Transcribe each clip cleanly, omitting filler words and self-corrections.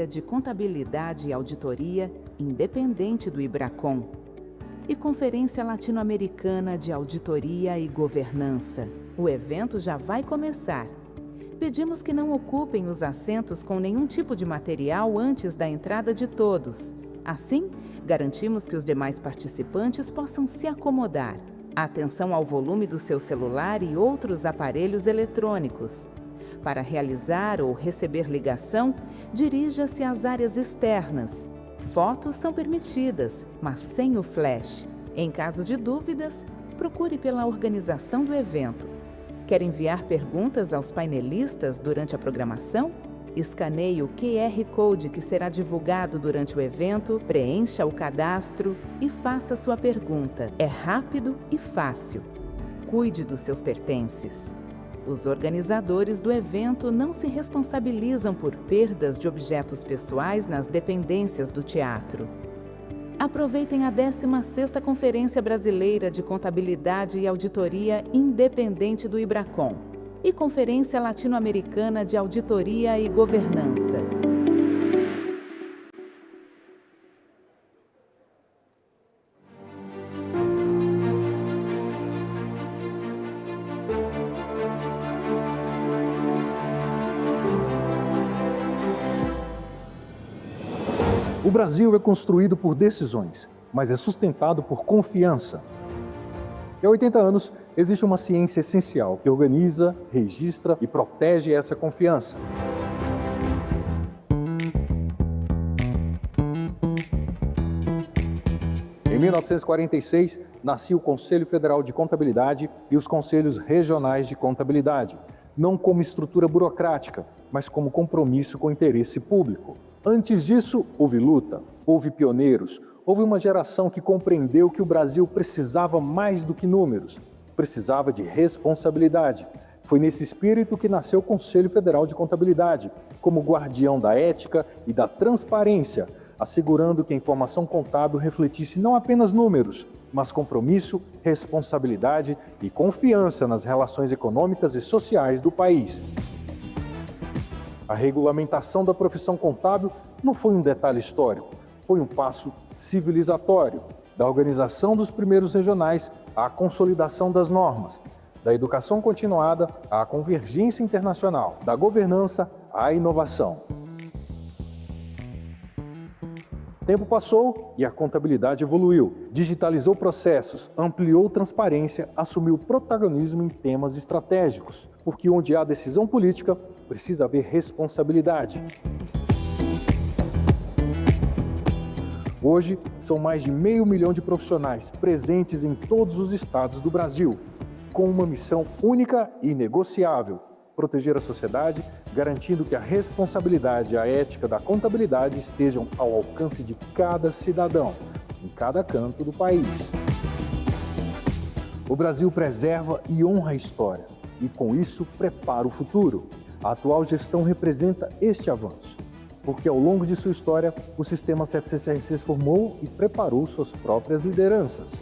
de Contabilidade e Auditoria independente do IBRACON e Conferência Latino-Americana de Auditoria e Governança. O evento já vai começar. Pedimos que não ocupem os assentos com nenhum tipo de material antes da entrada de todos. Assim, garantimos que os demais participantes possam se acomodar. Atenção ao volume do seu celular e outros aparelhos eletrônicos. Para realizar ou receber ligação, dirija-se às áreas externas. Fotos são permitidas, mas sem o flash. Em caso de dúvidas, procure pela organização do evento. Quer enviar perguntas aos painelistas durante a programação? Escaneie o QR Code que será divulgado durante o evento, preencha o cadastro e faça sua pergunta. É rápido e fácil. Cuide dos seus pertences. Os organizadores do evento não se responsabilizam por perdas de objetos pessoais nas dependências do teatro. Aproveitem a 16ª Conferência Brasileira de Contabilidade e Auditoria Independente do IBRACON e Conferência Latino-Americana de Auditoria e Governança. O Brasil é construído por decisões, mas é sustentado por confiança. E há 80 anos, existe uma ciência essencial que organiza, registra e protege essa confiança. Em 1946, nascia o Conselho Federal de Contabilidade e os Conselhos Regionais de Contabilidade, não como estrutura burocrática, mas como compromisso com o interesse público. Antes disso, houve luta, houve pioneiros, houve uma geração que compreendeu que o Brasil precisava mais do que números, precisava de responsabilidade. Foi nesse espírito que nasceu o Conselho Federal de Contabilidade, como guardião da ética e da transparência, assegurando que a informação contábil refletisse não apenas números, mas compromisso, responsabilidade e confiança nas relações econômicas e sociais do país. A regulamentação da profissão contábil não foi um detalhe histórico, foi um passo civilizatório, da organização dos primeiros regionais à consolidação das normas, da educação continuada à convergência internacional, da governança à inovação. O tempo passou e a contabilidade evoluiu, digitalizou processos, ampliou transparência, assumiu protagonismo em temas estratégicos, porque onde há decisão política, precisa haver responsabilidade. Hoje, são mais de 500 mil de profissionais presentes em todos os estados do Brasil, com uma missão única e inegociável: proteger a sociedade, garantindo que a responsabilidade e a ética da contabilidade estejam ao alcance de cada cidadão, em cada canto do país. O Brasil preserva e honra a história, e com isso prepara o futuro. A atual gestão representa este avanço, porque ao longo de sua história, o sistema CFC-CRC formou e preparou suas próprias lideranças.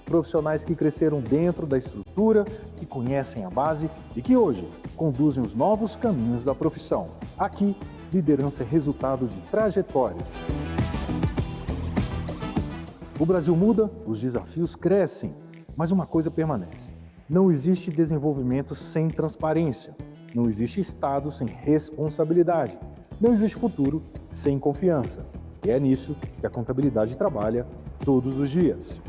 Profissionais que cresceram dentro da estrutura, que conhecem a base e que hoje conduzem os novos caminhos da profissão. Aqui, liderança é resultado de trajetória. O Brasil muda, os desafios crescem, mas uma coisa permanece: não existe desenvolvimento sem transparência. Não existe Estado sem responsabilidade. Não existe futuro sem confiança. E é nisso que a contabilidade trabalha todos os dias.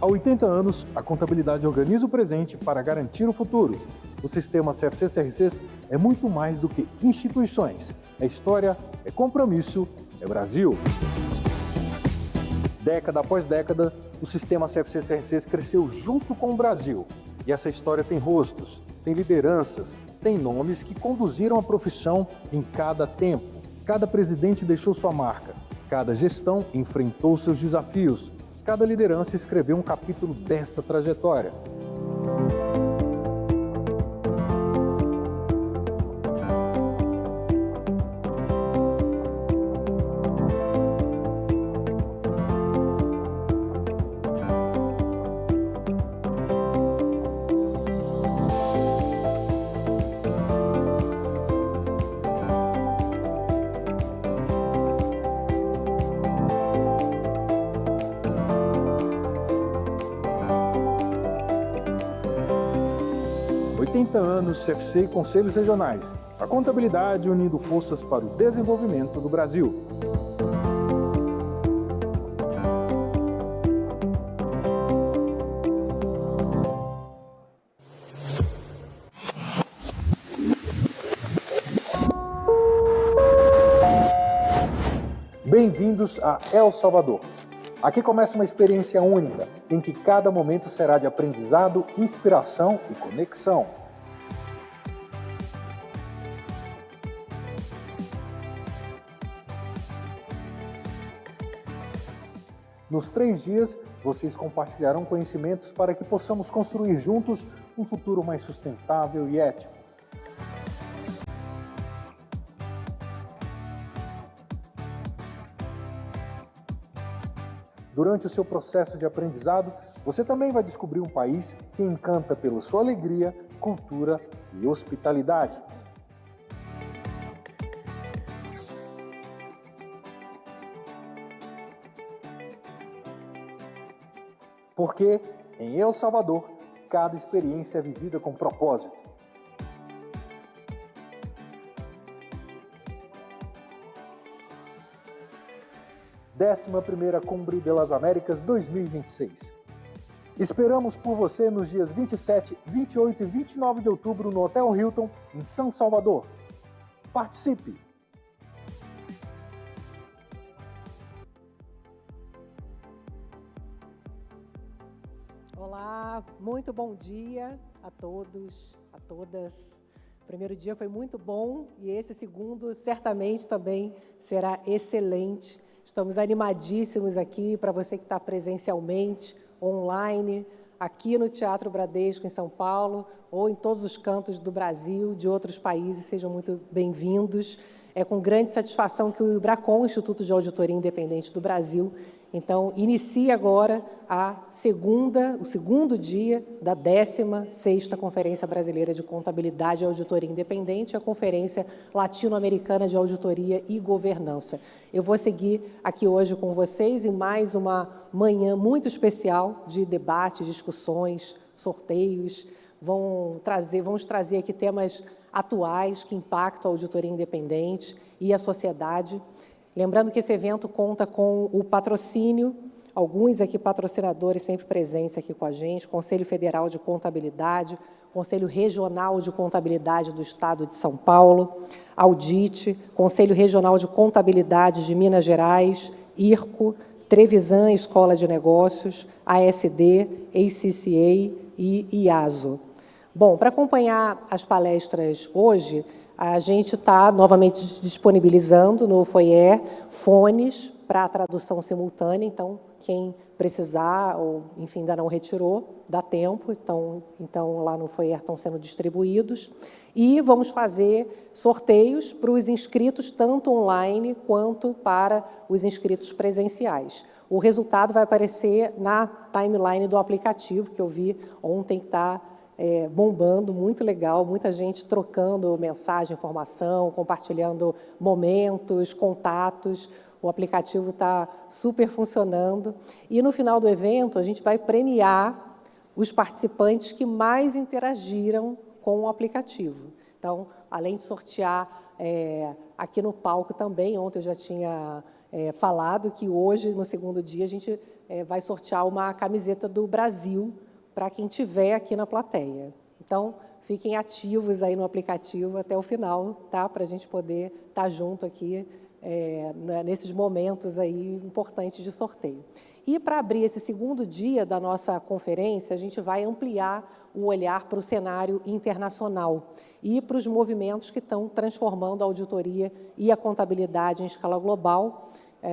Há 80 anos, a contabilidade organiza o presente para garantir o futuro. O sistema CFC-CRC é muito mais do que instituições. É história, é compromisso, é Brasil. Década após década, o sistema CFC-CRC cresceu junto com o Brasil. E essa história tem rostos, tem lideranças, tem nomes que conduziram a profissão em cada tempo. Cada presidente deixou sua marca, cada gestão enfrentou seus desafios, cada liderança escreveu um capítulo dessa trajetória. 80 anos, CFC e Conselhos Regionais. A contabilidade unindo forças para o desenvolvimento do Brasil. Bem-vindos a El Salvador. Aqui começa uma experiência única, em que cada momento será de aprendizado, inspiração e conexão. Nos 3 dias, vocês compartilharão conhecimentos para que possamos construir juntos um futuro mais sustentável e ético. Durante o seu processo de aprendizado, você também vai descobrir um país que encanta pela sua alegria, cultura e hospitalidade. Porque, em El Salvador, cada experiência é vivida com propósito. Décima primeira Cumbre das Américas 2026. Esperamos por você nos dias 27, 28 e 29 de outubro no Hotel Hilton, em São Salvador. Participe! Olá, muito bom dia a todos, a todas. O primeiro dia foi muito bom e esse segundo certamente também será excelente. Estamos animadíssimos aqui para você que está presencialmente, online, aqui no Teatro Bradesco, em São Paulo, ou em todos os cantos do Brasil, de outros países. Sejam muito bem-vindos. É com grande satisfação que o IBRACON, Instituto de Auditoria Independente do Brasil, então, inicia agora o segundo dia da 16ª Conferência Brasileira de Contabilidade e Auditoria Independente, a Conferência Latino-Americana de Auditoria e Governança. Eu vou seguir aqui hoje com vocês em mais uma manhã muito especial de debates, discussões, sorteios. Vamos trazer aqui temas atuais que impactam a auditoria independente e a sociedade. Lembrando que esse evento conta com o patrocínio, alguns aqui patrocinadores sempre presentes aqui com a gente, Conselho Federal de Contabilidade, Conselho Regional de Contabilidade do Estado de São Paulo, Audite, Conselho Regional de Contabilidade de Minas Gerais, IRCO, Trevisan Escola de Negócios, ASD, ACCA e IASO. Bom, para acompanhar as palestras hoje, a gente está novamente disponibilizando no foyer fones para tradução simultânea, então quem precisar ou, enfim, ainda não retirou, dá tempo, então lá no foyer estão sendo distribuídos. E vamos fazer sorteios para os inscritos, tanto online quanto para os inscritos presenciais. O resultado vai aparecer na timeline do aplicativo, que eu vi ontem que está bombando, muito legal, muita gente trocando mensagem, informação, compartilhando momentos, contatos. O aplicativo está super funcionando. E, no final do evento, a gente vai premiar os participantes que mais interagiram com o aplicativo. Então, além de sortear aqui no palco também, ontem eu já tinha falado que hoje, no segundo dia, a gente vai sortear uma camiseta do Brasil, para quem estiver aqui na plateia. Então, fiquem ativos aí no aplicativo até o final, tá? Para a gente poder estar junto aqui nesses momentos aí importantes de sorteio. E para abrir esse segundo dia da nossa conferência, a gente vai ampliar o olhar para o cenário internacional e para os movimentos que estão transformando a auditoria e a contabilidade em escala global,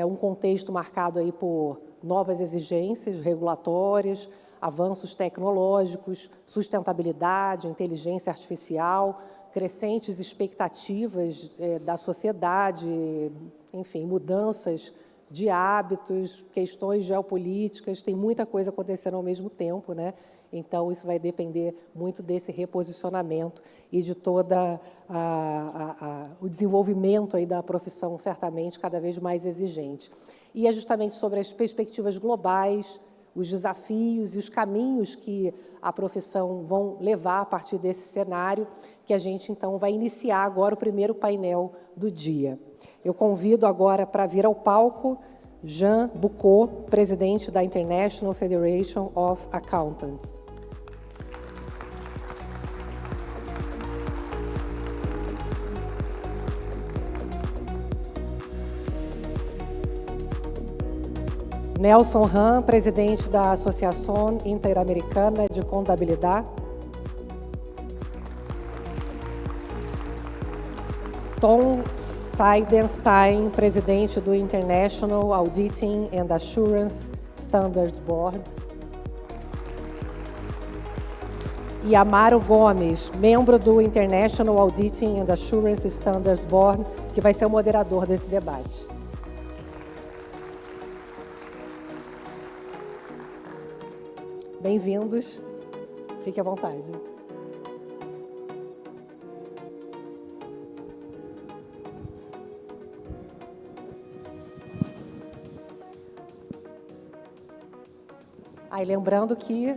um contexto marcado aí por novas exigências regulatórias, avanços tecnológicos, sustentabilidade, inteligência artificial, crescentes expectativas da sociedade, enfim, mudanças de hábitos, questões geopolíticas, tem muita coisa acontecendo ao mesmo tempo, né? Então, isso vai depender muito desse reposicionamento e de toda o desenvolvimento aí da profissão, certamente, cada vez mais exigente. E é justamente sobre as perspectivas globais, os desafios e os caminhos que a profissão vão levar a partir desse cenário, que a gente, então, vai iniciar agora o primeiro painel do dia. Eu convido agora para vir ao palco Jean Bucot, presidente da International Federation of Accountants. Nelson Han, presidente da Associação Interamericana de Contabilidade. Tom Seidenstein, presidente do International Auditing and Assurance Standards Board. E Amaro Gomes, membro do International Auditing and Assurance Standards Board, que vai ser o moderador desse debate. Bem-vindos. Fique à vontade. Aí, lembrando que,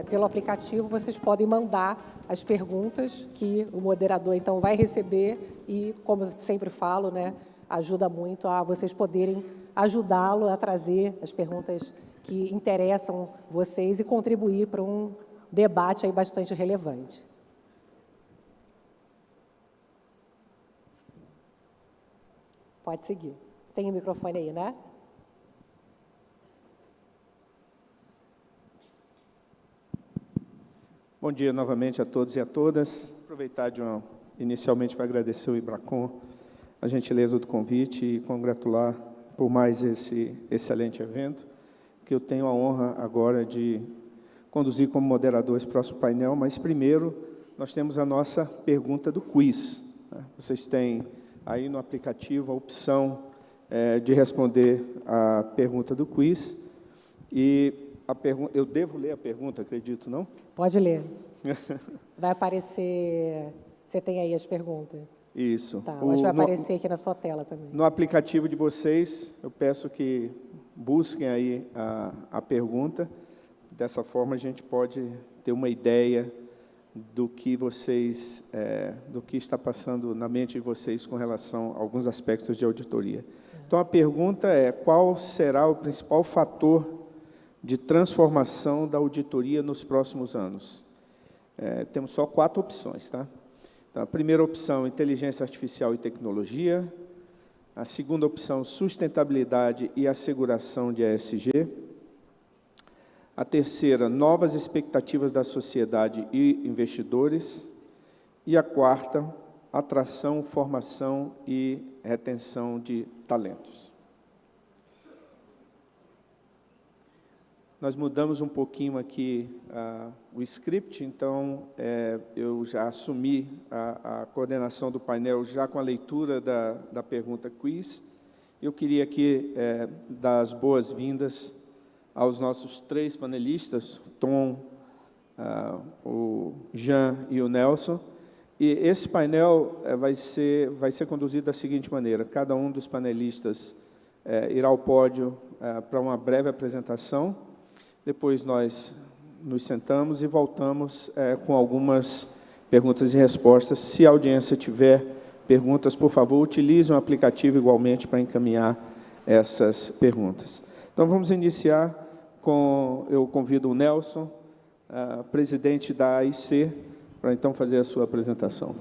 pelo aplicativo, vocês podem mandar as perguntas que o moderador, então, vai receber e, como eu sempre falo, né, ajuda muito a vocês poderem ajudá-lo a trazer as perguntas que interessam vocês e contribuir para um debate aí bastante relevante. Pode seguir. Tem o microfone aí, né? Bom dia novamente a todos e a todas. Aproveitar inicialmente para agradecer ao IBRACON a gentileza do convite e congratular por mais esse excelente evento, que eu tenho a honra agora de conduzir como moderador esse próximo painel, mas primeiro nós temos a nossa pergunta do quiz. Vocês têm aí no aplicativo a opção de responder a pergunta do quiz, e eu devo ler a pergunta, acredito, não? Pode ler. Vai aparecer, você tem aí as perguntas? Isso. Tá, mas vai aparecer aqui na sua tela também. No aplicativo de vocês, eu peço que busquem aí a pergunta. Dessa forma, a gente pode ter uma ideia do que vocês, do que está passando na mente de vocês com relação a alguns aspectos de auditoria. Então, a pergunta é: qual será o principal fator de transformação da auditoria nos próximos anos? Temos só 4 opções, tá? Então, a primeira opção, inteligência artificial e tecnologia. A segunda opção, sustentabilidade e asseguração de ESG. A terceira, novas expectativas da sociedade e investidores. E a quarta, atração, formação e retenção de talentos. Nós mudamos um pouquinho aqui o script, então eu já assumi a coordenação do painel já com a leitura da pergunta quiz. Eu queria aqui dar as boas-vindas aos nossos 3 panelistas, o Tom, o Jean e o Nelson. E esse painel vai ser conduzido da seguinte maneira: cada um dos panelistas irá ao pódio para uma breve apresentação. Depois nós nos sentamos e voltamos com algumas perguntas e respostas. Se a audiência tiver perguntas, por favor, utilize o aplicativo igualmente para encaminhar essas perguntas. Então, vamos iniciar com... Eu convido o Nelson, presidente da AIC, para então fazer a sua apresentação.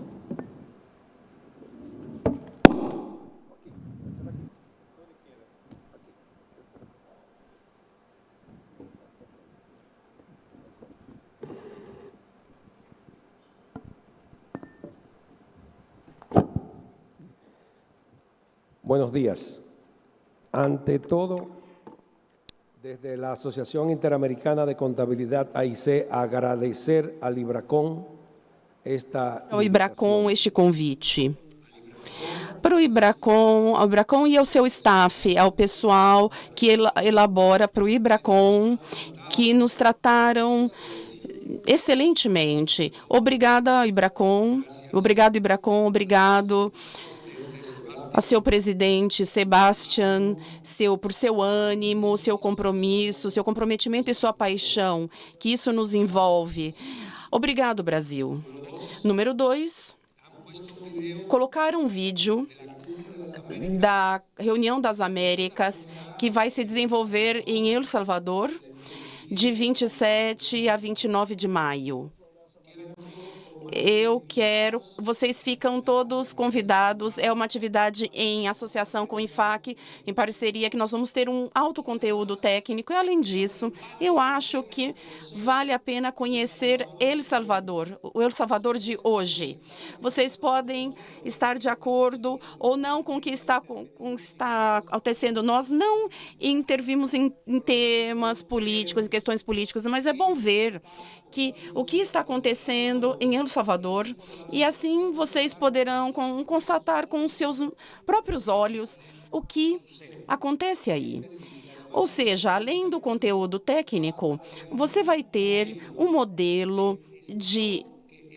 Buenos días. Ante todo, desde la Asociación Interamericana de Contabilidad, AIC, agradecer al IBRACON ao IBRACON este convite. Para o IBRACON e ao seu staff, ao pessoal que elabora para o IBRACON, que nos trataram excelentemente. Obrigada, IBRACON. Obrigado, IBRACON. Obrigado a seu presidente, Sebastian, por seu ânimo, seu compromisso, seu comprometimento e sua paixão, que isso nos envolve. Obrigado, Brasil. Número 2, colocar um vídeo da Reunião das Américas, que vai se desenvolver em El Salvador, de 27 a 29 de maio. Vocês ficam todos convidados, é uma atividade em associação com o IFAC, em parceria, que nós vamos ter um alto conteúdo técnico, e além disso, eu acho que vale a pena conhecer El Salvador, o El Salvador de hoje. Vocês podem estar de acordo ou não com o que está acontecendo. Nós não intervimos em temas políticos, em questões políticas, mas é bom ver o que está acontecendo em El Salvador, e assim vocês poderão constatar com os seus próprios olhos o que acontece aí. Ou seja, além do conteúdo técnico, você vai ter um modelo de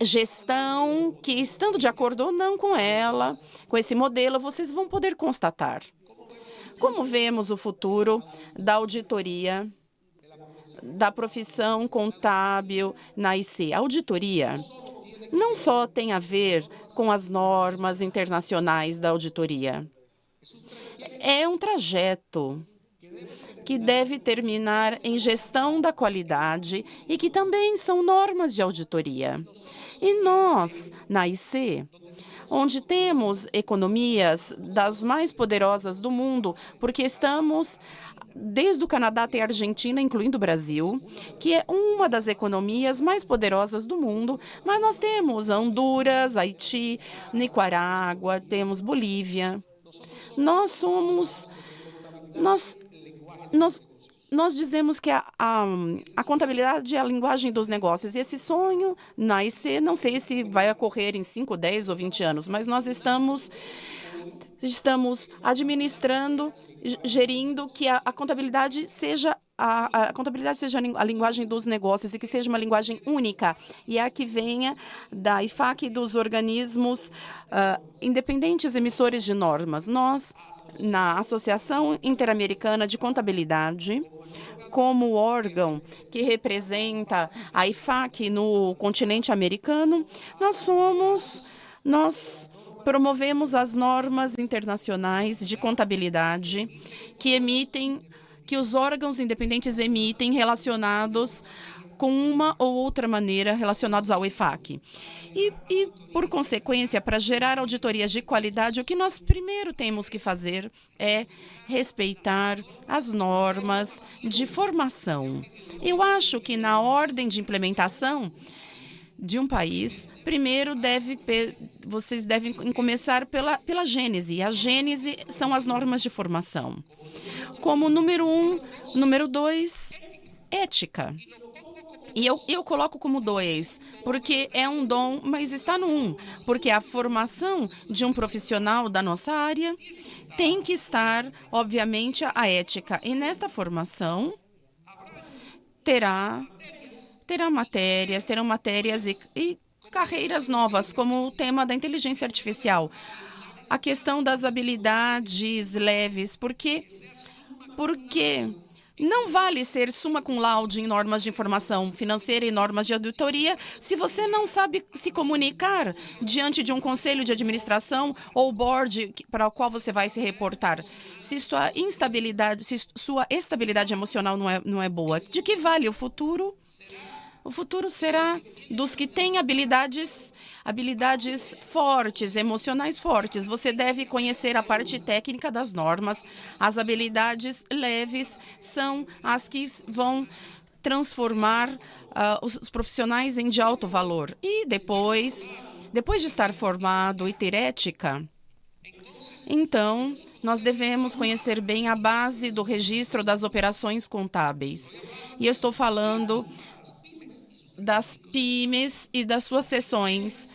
gestão que, estando de acordo ou não com esse modelo, vocês vão poder constatar. Como vemos o futuro da auditoria, da profissão contábil na IC? A auditoria não só tem a ver com as normas internacionais da auditoria. É um trajeto que deve terminar em gestão da qualidade e que também são normas de auditoria. E nós, na IC, onde temos economias das mais poderosas do mundo, porque estamos desde o Canadá até a Argentina, incluindo o Brasil, que é uma das economias mais poderosas do mundo, mas nós temos Honduras, Haiti, Nicarágua, temos Bolívia. Nós dizemos que a contabilidade é a linguagem dos negócios. E esse sonho na IC, não sei se vai ocorrer em 5, 10 ou 20 anos, mas nós estamos administrando, gerindo que a contabilidade seja a linguagem dos negócios e que seja uma linguagem única, e a que venha da IFAC e dos organismos independentes emissores de normas. Nós, na Associação Interamericana de Contabilidade, como órgão que representa a IFAC no continente americano, nós promovemos as normas internacionais de contabilidade que os órgãos independentes emitem relacionados com uma ou outra maneira relacionados ao IFAC. E, por consequência, para gerar auditorias de qualidade, o que nós primeiro temos que fazer é respeitar as normas de formação. Eu acho que na ordem de implementação de um país, primeiro vocês devem começar pela gênese. A gênese são as normas de formação. Como número 1, número 2, ética. E eu coloco como 2, porque é um dom, mas está no 1, porque a formação de um profissional da nossa área tem que estar, obviamente, a ética. E nesta formação terão matérias e carreiras novas, como o tema da inteligência artificial. A questão das habilidades leves, porque não vale ser summa cum laude em normas de informação financeira e normas de auditoria se você não sabe se comunicar diante de um conselho de administração ou board para o qual você vai se reportar. Se sua estabilidade emocional não é boa, de que vale o futuro? O futuro será dos que têm habilidades fortes, emocionais fortes. Você deve conhecer a parte técnica das normas. As habilidades leves são as que vão transformar os profissionais de alto valor. E depois de estar formado e ter ética, então, nós devemos conhecer bem a base do registro das operações contábeis. E eu estou falando das PYMEs e das suas seções.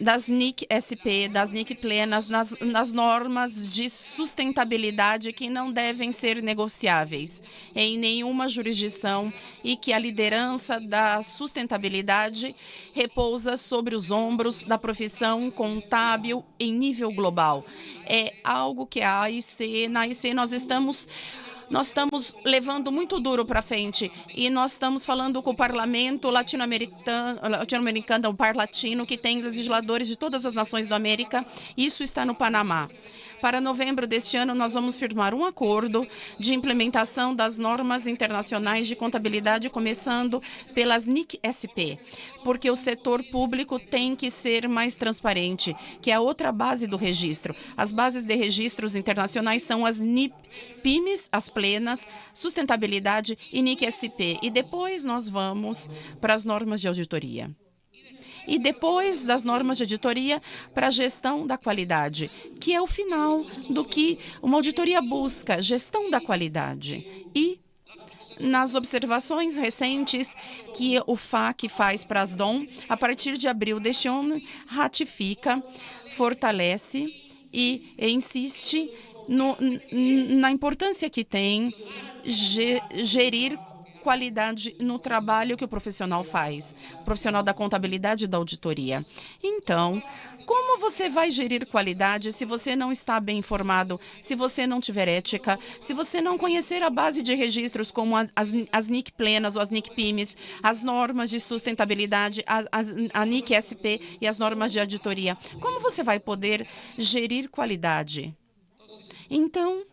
das NIC-SP, das NIC plenas, nas normas de sustentabilidade que não devem ser negociáveis em nenhuma jurisdição e que a liderança da sustentabilidade repousa sobre os ombros da profissão contábil em nível global. É algo que a AIC, na AIC nós estamos levando muito duro para frente e nós estamos falando com o parlamento latino-americano, o Par Latino, que tem legisladores de todas as nações da América. Isso está no Panamá. Para novembro deste ano, nós vamos firmar um acordo de implementação das normas internacionais de contabilidade, começando pelas NIC-SP, porque o setor público tem que ser mais transparente, que é a outra base do registro. As bases de registros internacionais são as NIP-PIMES, as plenas, sustentabilidade e NIC-SP. E depois nós vamos para as normas de auditoria. E depois das normas de auditoria para a gestão da qualidade, que é o final do que uma auditoria busca, gestão da qualidade. E nas observações recentes que o FAC faz para as DOM, a partir de abril deste ano, ratifica, fortalece e insiste na importância que tem gerir qualidade no trabalho que o profissional faz, o profissional da contabilidade e da auditoria. Então, como você vai gerir qualidade se você não está bem informado, se você não tiver ética, se você não conhecer a base de registros como as NIC plenas ou as NIC PIMES, as normas de sustentabilidade, a NIC SP e as normas de auditoria? Como você vai poder gerir qualidade? Então,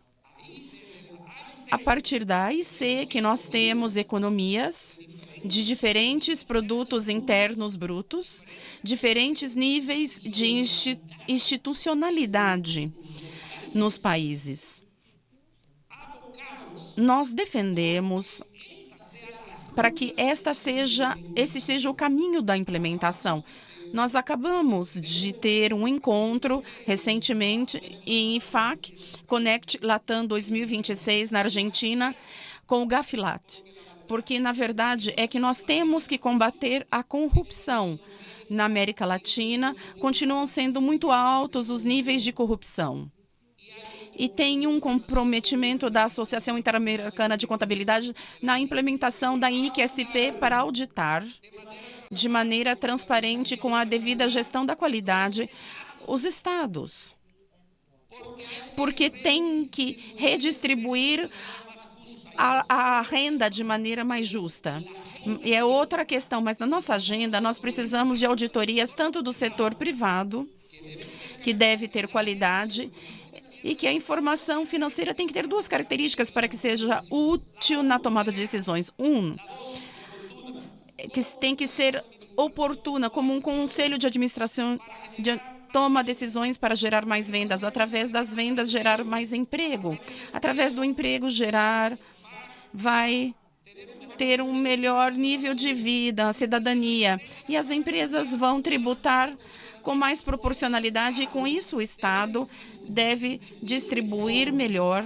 a partir da AIC, que nós temos economias de diferentes produtos internos brutos, diferentes níveis de institucionalidade nos países. Nós defendemos para que esse seja o caminho da implementação. Nós acabamos de ter um encontro recentemente em IFAC, Connect Latam 2026, na Argentina, com o GAFILAT, porque, na verdade, é que nós temos que combater a corrupção. Na América Latina, continuam sendo muito altos os níveis de corrupção. E tem um comprometimento da Associação Interamericana de Contabilidade na implementação da NIC-SP para auditar de maneira transparente, com a devida gestão da qualidade, os estados. Porque tem que redistribuir a renda de maneira mais justa. E é outra questão, mas na nossa agenda nós precisamos de auditorias tanto do setor privado, que deve ter qualidade, e que a informação financeira tem que ter duas características para que seja útil na tomada de decisões. Que tem que ser oportuna, como um conselho de administração toma decisões para gerar mais vendas, através das vendas gerar mais emprego, através do emprego vai ter um melhor nível de vida, a cidadania, e as empresas vão tributar com mais proporcionalidade, e com isso o Estado deve distribuir melhor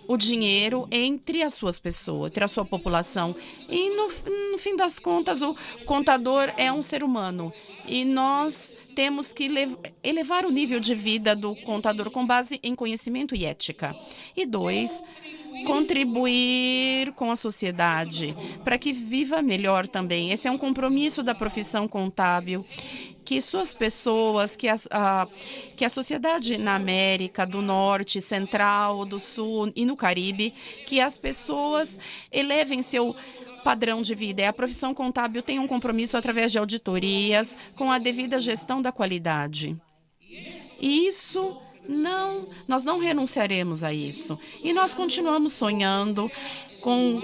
o dinheiro entre as suas pessoas, entre a sua população. E, no fim das contas, o contador é um ser humano. E nós temos que elevar o nível de vida do contador com base em conhecimento e ética. E 2, contribuir com a sociedade para que viva melhor também. Esse é um compromisso da profissão contábil, que suas pessoas, que a sociedade na América do Norte, Central, do Sul e no Caribe, que as pessoas elevem seu padrão de vida. A profissão contábil tem um compromisso através de auditorias com a devida gestão da qualidade. E nós não renunciaremos a isso. E nós continuamos sonhando com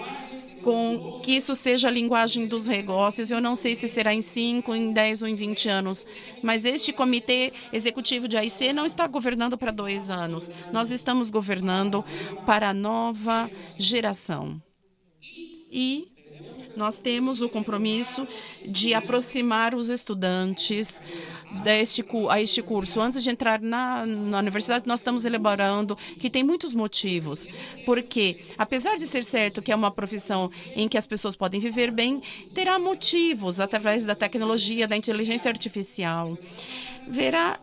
que isso seja a linguagem dos negócios. Eu não sei se será em 5, em 10 ou em 20 anos, mas este comitê executivo de AIC não está governando para 2 anos. Nós estamos governando para a nova geração. E nós temos o compromisso de aproximar os estudantes a este curso, antes de entrar na universidade, nós estamos elaborando que tem muitos motivos. Porque, apesar de ser certo que é uma profissão em que as pessoas podem viver bem, terá motivos através da tecnologia, da inteligência artificial. Virá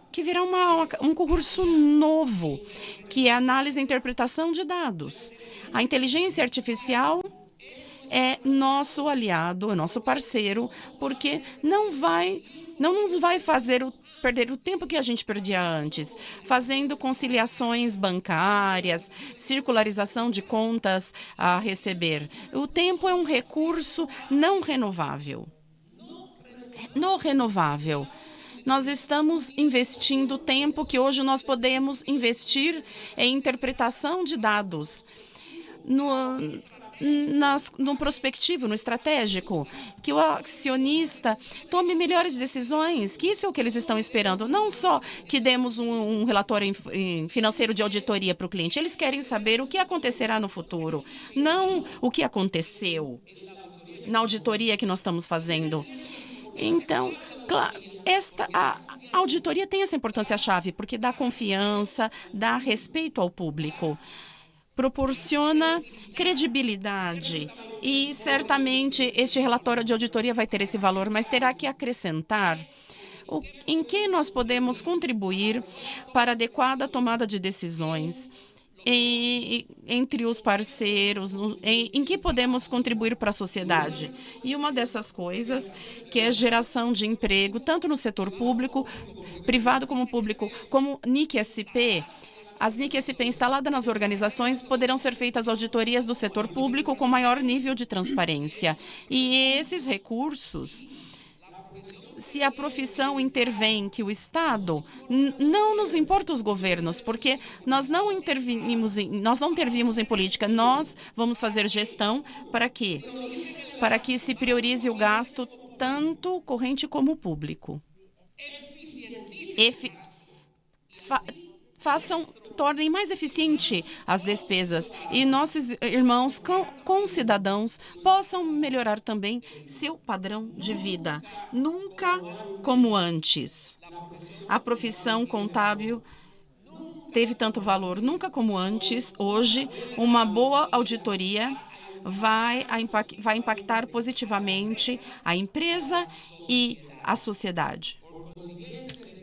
um curso novo, que é análise e interpretação de dados. A inteligência artificial é nosso aliado, é nosso parceiro, porque não nos vai fazer perder o tempo que a gente perdia antes, fazendo conciliações bancárias, circularização de contas a receber. O tempo é um recurso não renovável. No renovável, nós estamos investindo tempo que hoje nós podemos investir em interpretação de dados, no prospectivo, no estratégico, que o acionista tome melhores decisões, que isso é o que eles estão esperando. Não só que demos um relatório financeiro de auditoria para o cliente, eles querem saber o que acontecerá no futuro, não o que aconteceu na auditoria que nós estamos fazendo. Então, claro, a auditoria tem essa importância-chave, porque dá confiança, dá respeito ao público, proporciona credibilidade e, certamente, este relatório de auditoria vai ter esse valor, mas terá que acrescentar em que nós podemos contribuir para a adequada tomada de decisões entre os parceiros, em que podemos contribuir para a sociedade. E uma dessas coisas, que é a geração de emprego, tanto no setor público, privado como público, como NIC-SP. As NIC-SP instaladas nas organizações poderão ser feitas auditorias do setor público com maior nível de transparência. E esses recursos, se a profissão intervém, que o Estado, não nos importa os governos, porque nós não intervimos em política, nós vamos fazer gestão para quê? Para que se priorize o gasto tanto corrente como público. Tornem mais eficiente as despesas e nossos irmãos cidadãos possam melhorar também seu padrão de vida. Nunca como antes. A profissão contábil teve tanto valor, nunca como antes. Hoje, uma boa auditoria vai impactar positivamente a empresa e a sociedade.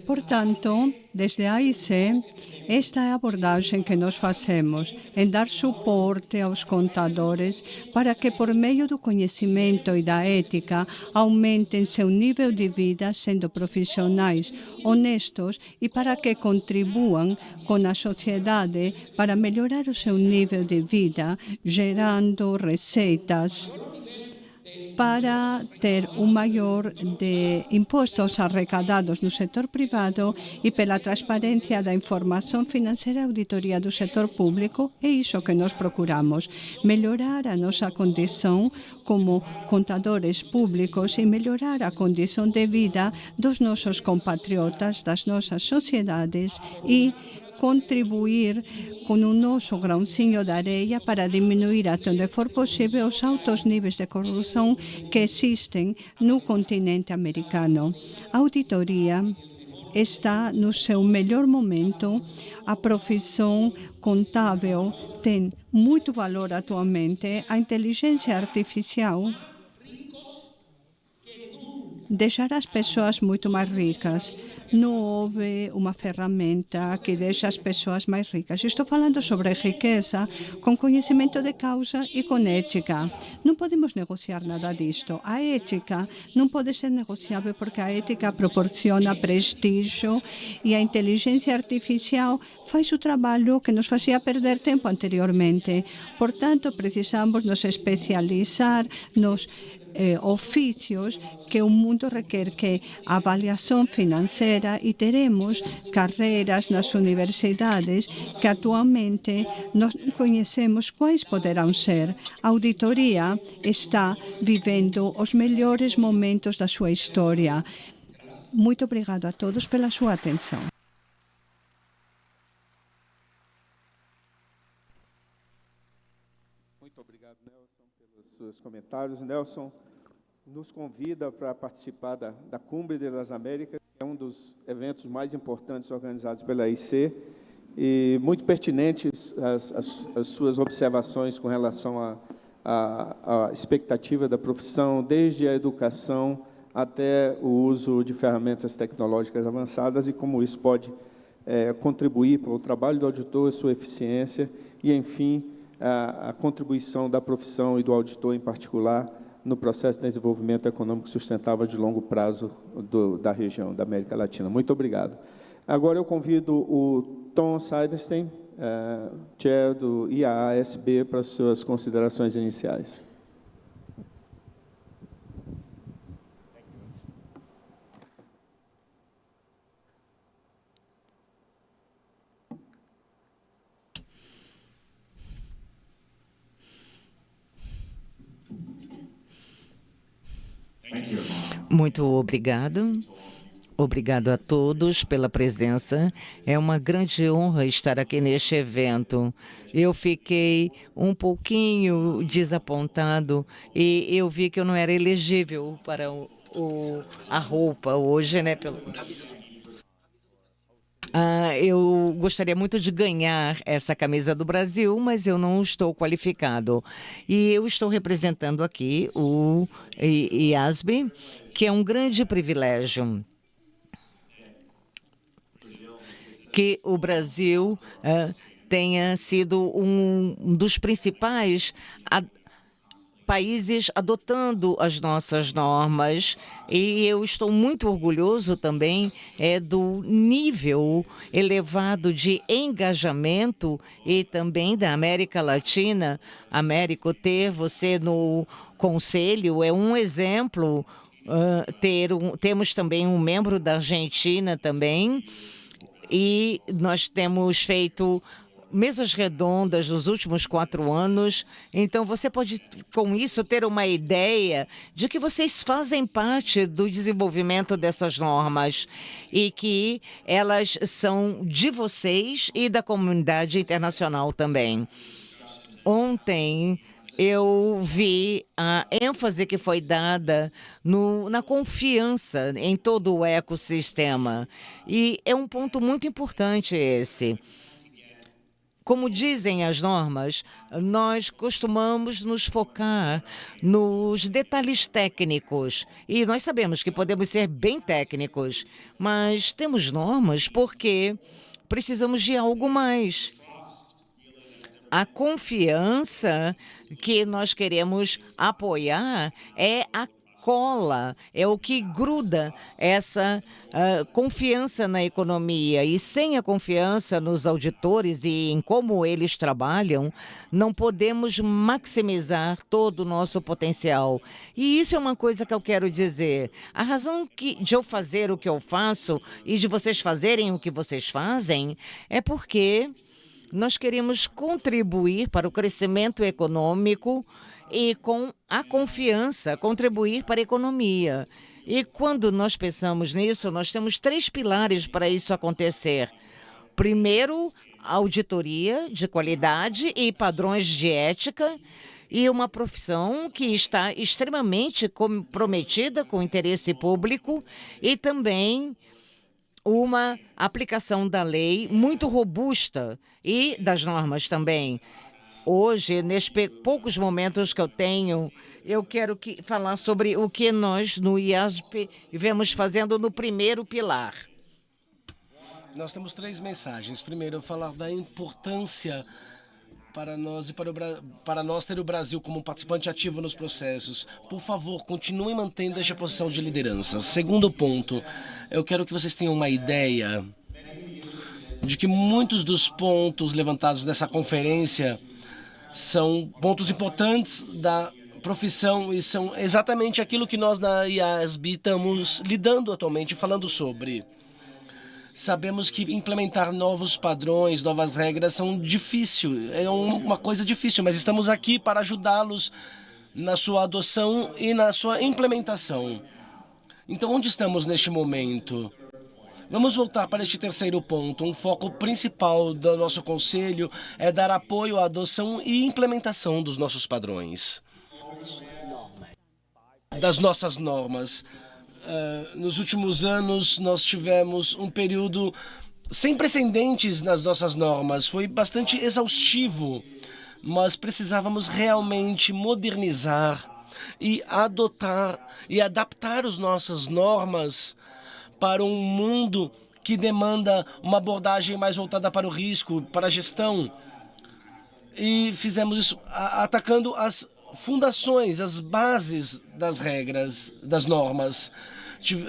Portanto, desde a AIC, esta é a abordagem que nós fazemos, em dar suporte aos contadores para que, por meio do conhecimento e da ética, aumentem seu nível de vida sendo profissionais honestos e para que contribuam com a sociedade para melhorar o seu nível de vida, gerando receitas para ter um maior de impostos arrecadados no setor privado e pela transparência da informação financeira e auditoria do setor público. É isso que nós procuramos, melhorar a nossa condição como contadores públicos e melhorar a condição de vida dos nossos compatriotas, das nossas sociedades e contribuir com o nosso grãozinho de areia para diminuir até onde for possível os altos níveis de corrupção que existem no continente americano. A auditoria está no seu melhor momento. A profissão contábil tem muito valor atualmente. A inteligência artificial deixará as pessoas muito mais ricas. Não houve uma ferramenta que deixe as pessoas mais ricas. Estou falando sobre riqueza com conhecimento de causa e com ética. Não podemos negociar nada disto. A ética não pode ser negociável porque a ética proporciona prestígio e a inteligência artificial faz o trabalho que nos fazia perder tempo anteriormente. Portanto, precisamos nos especializar nos ofícios que o mundo requer, que a avaliação financeira, e teremos carreiras nas universidades que atualmente nós não conhecemos quais poderão ser. A auditoria está vivendo os melhores momentos da sua história. Muito obrigado a todos pela sua atenção. Muito obrigado, Nelson, pelos seus comentários. Nelson nos convida para participar da Cumbre das Américas. É um dos eventos mais importantes organizados pela AIC e muito pertinentes as suas observações com relação à expectativa da profissão, desde a educação até o uso de ferramentas tecnológicas avançadas e como isso pode contribuir para o trabalho do auditor, sua eficiência e, enfim, a contribuição da profissão e do auditor em particular no processo de desenvolvimento econômico sustentável de longo prazo da região, da América Latina. Muito obrigado. Agora eu convido o Tom Seidenstein, chair do IAASB, para as suas considerações iniciais. Muito obrigado. Obrigado a todos pela presença. É uma grande honra estar aqui neste evento. Eu fiquei um pouquinho desapontado e eu vi que eu não era elegível para a roupa hoje, né? Eu gostaria muito de ganhar essa camisa do Brasil, mas eu não estou qualificado. E eu estou representando aqui o IASB, que é um grande privilégio que o Brasil tenha sido um dos principais países adotando as nossas normas, e eu estou muito orgulhoso também do nível elevado de engajamento e também da América Latina. Américo, ter você no Conselho é um exemplo. Temos também um membro da Argentina também, e nós temos feito mesas redondas nos últimos 4 anos, então você pode, com isso, ter uma ideia de que vocês fazem parte do desenvolvimento dessas normas e que elas são de vocês e da comunidade internacional também. Ontem eu vi a ênfase que foi dada na confiança em todo o ecossistema, e é um ponto muito importante esse. Como dizem as normas, nós costumamos nos focar nos detalhes técnicos. E nós sabemos que podemos ser bem técnicos, mas temos normas porque precisamos de algo mais. A confiança que nós queremos apoiar é a cola, é o que gruda essa confiança na economia. E sem a confiança nos auditores e em como eles trabalham, não podemos maximizar todo o nosso potencial. E isso é uma coisa que eu quero dizer. A razão de eu fazer o que eu faço e de vocês fazerem o que vocês fazem é porque nós queremos contribuir para o crescimento econômico e, com a confiança, contribuir para a economia. E quando nós pensamos nisso, nós temos 3 pilares para isso acontecer. Primeiro, auditoria de qualidade e padrões de ética, e uma profissão que está extremamente comprometida com o interesse público, e também uma aplicação da lei muito robusta e das normas também. Hoje, nesses poucos momentos que eu tenho, eu quero falar sobre o que nós, no IASB, vemos fazendo no primeiro pilar. Nós temos 3 mensagens. Primeiro, falar da importância para nós e para nós ter o Brasil como um participante ativo nos processos. Por favor, continuem mantendo esta posição de liderança. Segundo ponto, eu quero que vocês tenham uma ideia de que muitos dos pontos levantados nessa conferência são pontos importantes da profissão e são exatamente aquilo que nós na IASB estamos lidando atualmente, falando sobre. Sabemos que implementar novos padrões, novas regras são difícil, é uma coisa difícil, mas estamos aqui para ajudá-los na sua adoção e na sua implementação. Então, onde estamos neste momento? Vamos voltar para este terceiro ponto. Um foco principal do nosso conselho é dar apoio à adoção e implementação dos nossos padrões, das nossas normas. nos últimos anos, nós tivemos um período sem precedentes nas nossas normas. Foi bastante exaustivo, mas precisávamos realmente modernizar e adotar e adaptar as nossas normas para um mundo que demanda uma abordagem mais voltada para o risco, para a gestão. E fizemos isso atacando as fundações, as bases das regras, das normas.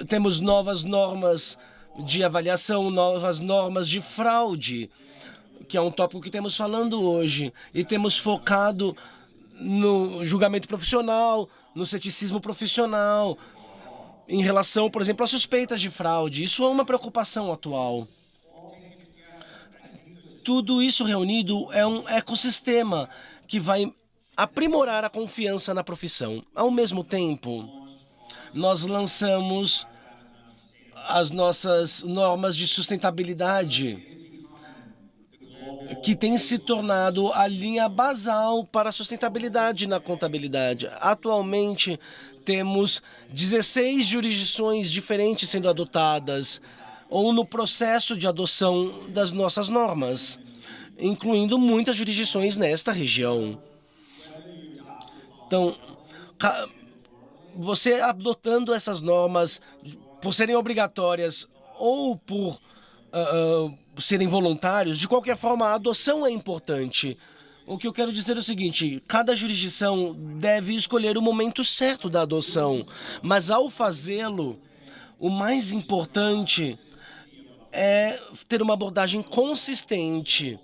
Temos novas normas de avaliação, novas normas de fraude, que é um tópico que temos falando hoje. E temos focado no julgamento profissional, no ceticismo profissional, em relação, por exemplo, às suspeitas de fraude. Isso é uma preocupação atual. Tudo isso reunido é um ecossistema que vai aprimorar a confiança na profissão. Ao mesmo tempo, nós lançamos as nossas normas de sustentabilidade, que tem se tornado a linha basal para a sustentabilidade na contabilidade. Atualmente, temos 16 jurisdições diferentes sendo adotadas ou no processo de adoção das nossas normas, incluindo muitas jurisdições nesta região. Então, você adotando essas normas por serem obrigatórias ou por serem voluntários, de qualquer forma, a adoção é importante. O que eu quero dizer é o seguinte: cada jurisdição deve escolher o momento certo da adoção, mas ao fazê-lo, o mais importante é ter uma abordagem consistente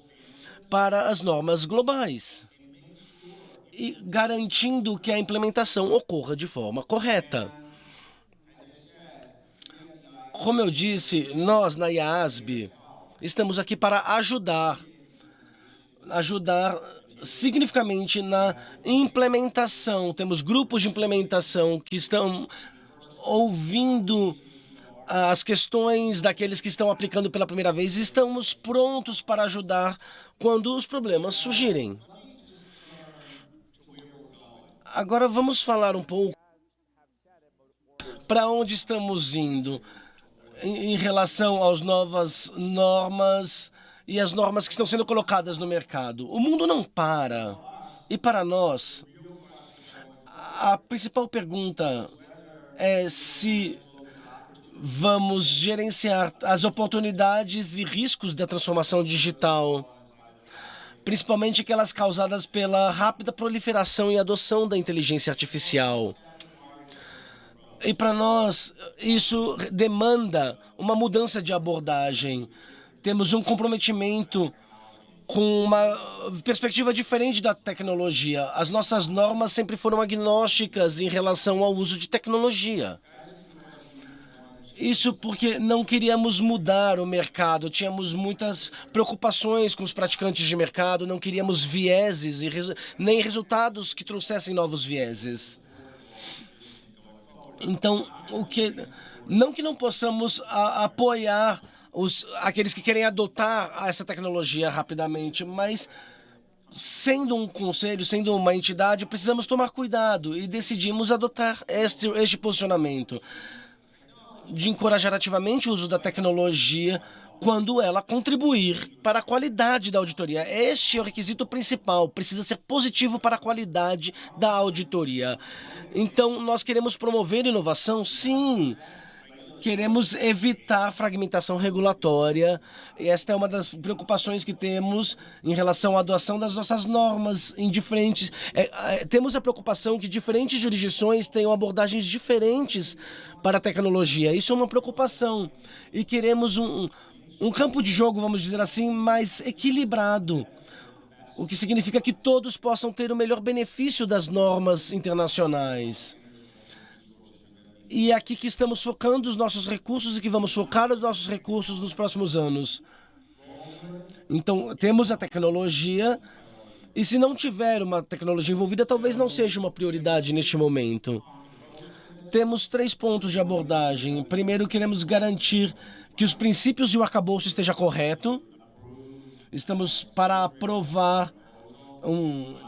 para as normas globais e garantindo que a implementação ocorra de forma correta. Como eu disse, nós na IASB estamos aqui para ajudar significativamente na implementação. Temos grupos de implementação que estão ouvindo as questões daqueles que estão aplicando pela primeira vez. Estamos prontos para ajudar quando os problemas surgirem. Agora vamos falar um pouco para onde estamos indo em relação às novas normas e as normas que estão sendo colocadas no mercado. O mundo não para. E para nós, a principal pergunta é se vamos gerenciar as oportunidades e riscos da transformação digital, principalmente aquelas causadas pela rápida proliferação e adoção da inteligência artificial. E para nós, isso demanda uma mudança de abordagem. Temos um comprometimento com uma perspectiva diferente da tecnologia. As nossas normas sempre foram agnósticas em relação ao uso de tecnologia. Isso porque não queríamos mudar o mercado, tínhamos muitas preocupações com os praticantes de mercado, não queríamos vieses e nem resultados que trouxessem novos vieses. Então, não que não possamos apoiar aqueles que querem adotar essa tecnologia rapidamente, mas sendo um conselho, sendo uma entidade, precisamos tomar cuidado e decidimos adotar este posicionamento de encorajar ativamente o uso da tecnologia quando ela contribuir para a qualidade da auditoria. Este é o requisito principal, precisa ser positivo para a qualidade da auditoria. Então, nós queremos promover inovação? Sim. Queremos evitar fragmentação regulatória. E esta é uma das preocupações que temos em relação à adoção das nossas normas em diferentes... temos a preocupação que diferentes jurisdições tenham abordagens diferentes para a tecnologia. Isso é uma preocupação. E queremos um campo de jogo, vamos dizer assim, mais equilibrado. O que significa que todos possam ter o melhor benefício das normas internacionais. E é aqui que estamos focando os nossos recursos e que vamos focar os nossos recursos nos próximos anos. Então, temos a tecnologia e se não tiver uma tecnologia envolvida, talvez não seja uma prioridade neste momento. Temos 3 pontos de abordagem. Primeiro, queremos garantir que os princípios e o arcabouço esteja correto. Estamos para aprovar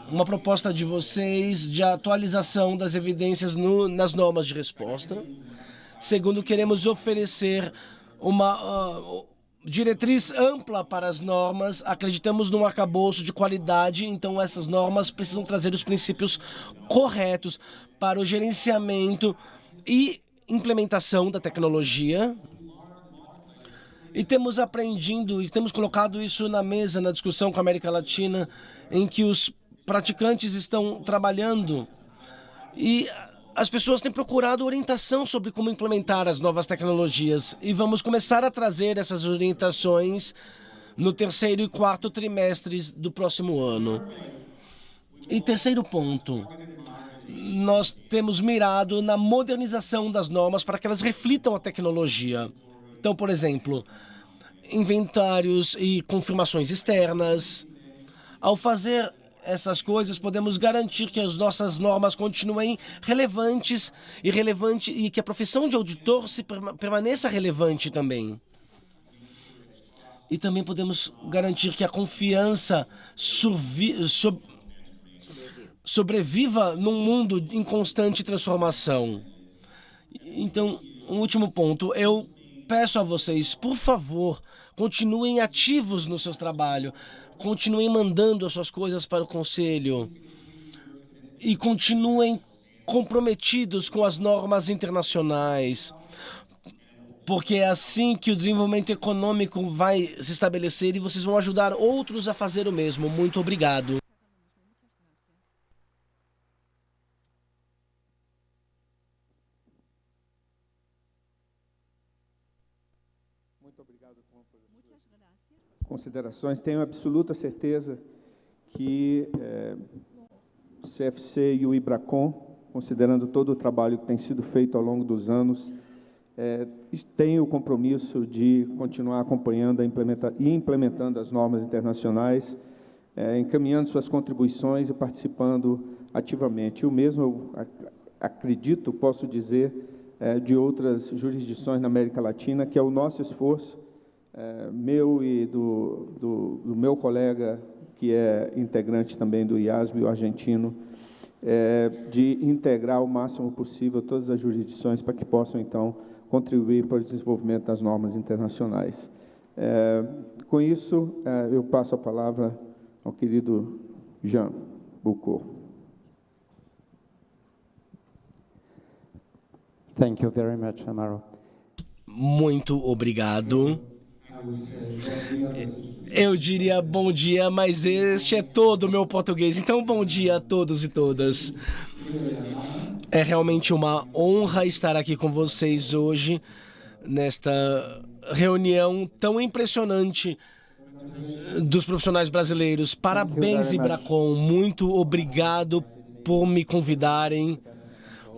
uma proposta de vocês de atualização das evidências nas normas de resposta. Segundo, queremos oferecer uma diretriz ampla para as normas. Acreditamos num arcabouço de qualidade, então essas normas precisam trazer os princípios corretos para o gerenciamento e implementação da tecnologia. E temos aprendido e temos colocado isso na mesa, na discussão com a América Latina, em que os praticantes estão trabalhando e as pessoas têm procurado orientação sobre como implementar as novas tecnologias. E vamos começar a trazer essas orientações no 3º e 4º trimestres do próximo ano. E terceiro ponto, nós temos mirado na modernização das normas para que elas reflitam a tecnologia. Então, por exemplo, inventários e confirmações externas. Ao fazer essas coisas, podemos garantir que as nossas normas continuem relevantes e que a profissão de auditor permaneça relevante também. E também podemos garantir que a confiança sobreviva num mundo em constante transformação. Então, um último ponto, eu peço a vocês, por favor, continuem ativos no seu trabalho, continuem mandando as suas coisas para o Conselho e continuem comprometidos com as normas internacionais, porque é assim que o desenvolvimento econômico vai se estabelecer e vocês vão ajudar outros a fazer o mesmo. Muito obrigado. Muito obrigado por considerações. Tenho absoluta certeza que o CFC e o IBRACON, considerando todo o trabalho que tem sido feito ao longo dos anos, têm o compromisso de continuar acompanhando e implementando as normas internacionais, encaminhando suas contribuições e participando ativamente. O mesmo, eu acredito, posso dizer, de outras jurisdições na América Latina, que é o nosso esforço, meu e do meu colega, que é integrante também do IASB, o argentino, de integrar o máximo possível todas as jurisdições para que possam, então, contribuir para o desenvolvimento das normas internacionais. Com isso, eu passo a palavra ao querido Jean Bucco. Thank you very much, Amaro. Muito obrigado. Eu diria bom dia, mas este é todo o meu português. Então, bom dia a todos e todas. É realmente uma honra estar aqui com vocês hoje, nesta reunião tão impressionante dos profissionais brasileiros. Parabéns, IBRACON. Muito obrigado por me convidarem.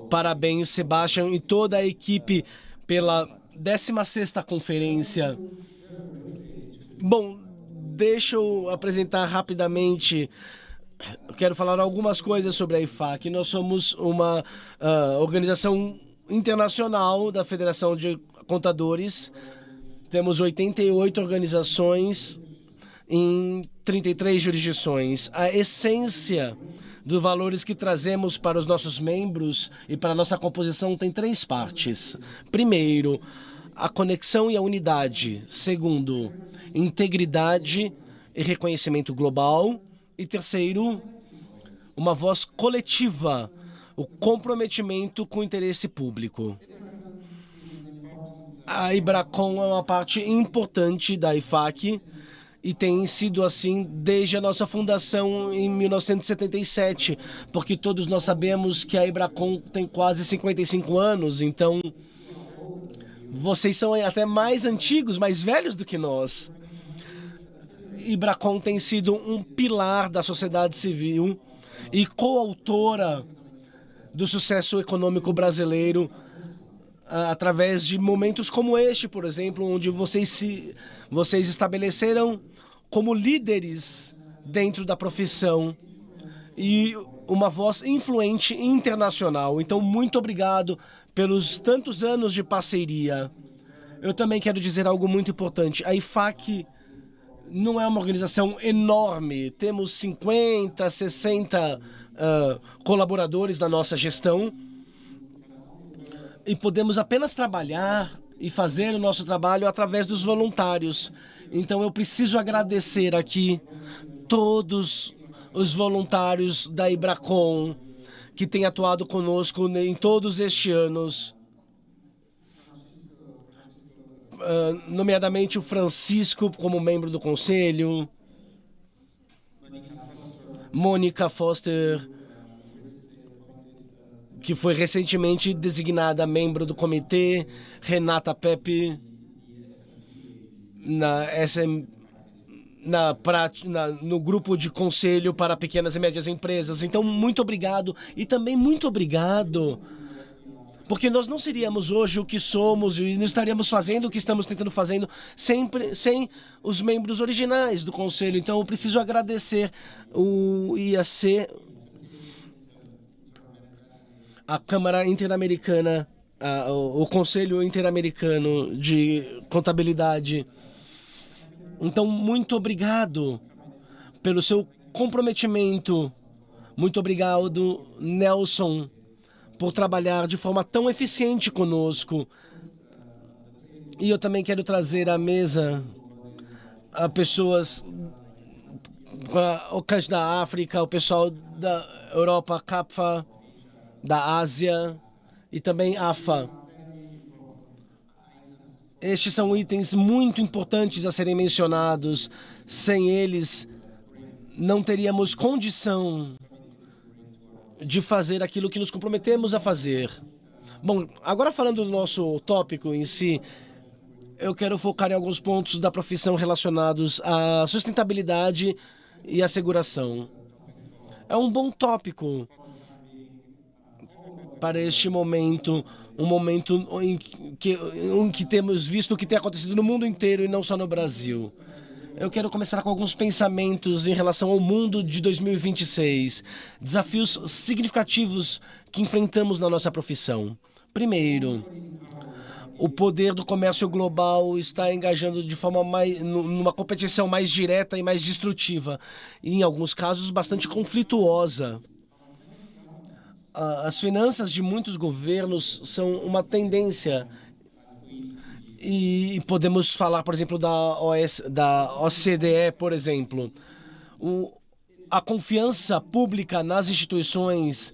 Parabéns, Sebastião, e toda a equipe pela 16ª conferência. Bom, deixa eu apresentar rapidamente. Eu quero falar algumas coisas sobre a IFAC. Nós somos uma organização internacional da Federação de Contadores. Temos 88 organizações em 33 jurisdições. A essência dos valores que trazemos para os nossos membros e para a nossa composição tem 3 partes. Primeiro, a conexão e a unidade. Segundo, integridade e reconhecimento global. E terceiro, uma voz coletiva, o comprometimento com o interesse público. A IBRACON é uma parte importante da IFAC e tem sido assim desde a nossa fundação em 1977, porque todos nós sabemos que a IBRACON tem quase 55 anos, então vocês são até mais antigos, mais velhos do que nós. IBRACON tem sido um pilar da sociedade civil e coautora do sucesso econômico brasileiro através de momentos como este, por exemplo, onde vocês estabeleceram como líderes dentro da profissão e uma voz influente internacional. Então, muito obrigado pelos tantos anos de parceria. Eu também quero dizer algo muito importante. A IFAC não é uma organização enorme. Temos 50, 60 colaboradores na nossa gestão. e podemos apenas trabalhar e fazer o nosso trabalho através dos voluntários. Então eu preciso agradecer aqui todos os voluntários da Ibracon que têm atuado conosco em todos estes anos. Nomeadamente o Francisco como membro do conselho, Mônica Foster, que foi recentemente designada membro do comitê, Renata Pepe, no grupo de conselho para pequenas e médias empresas. Então, muito obrigado e também muito obrigado, porque nós não seríamos hoje o que somos e não estaríamos fazendo o que estamos tentando fazer sempre sem os membros originais do conselho. Então, eu preciso agradecer o IAC, a Câmara Interamericana, o Conselho Interamericano de Contabilidade. Então, muito obrigado pelo seu comprometimento. Muito obrigado, Nelson, por trabalhar de forma tão eficiente conosco. E eu também quero trazer à mesa a pessoas, o Cães da África, o pessoal da Europa, CAPFA, da Ásia e também AFA. Estes são itens muito importantes a serem mencionados. Sem eles, não teríamos condição de fazer aquilo que nos comprometemos a fazer. Bom, agora falando do nosso tópico em si, eu quero focar em alguns pontos da profissão relacionados à sustentabilidade e asseguração. É um bom tópico para este momento, um momento em que temos visto o que tem acontecido no mundo inteiro e não só no Brasil. Eu quero começar com alguns pensamentos em relação ao mundo de 2026, desafios significativos que enfrentamos na nossa profissão. Primeiro, o poder do comércio global está engajando de forma numa competição mais direta e mais destrutiva, e em alguns casos bastante conflituosa. As finanças de muitos governos são uma tendência. E podemos falar, por exemplo, da OCDE, por exemplo. A confiança pública nas instituições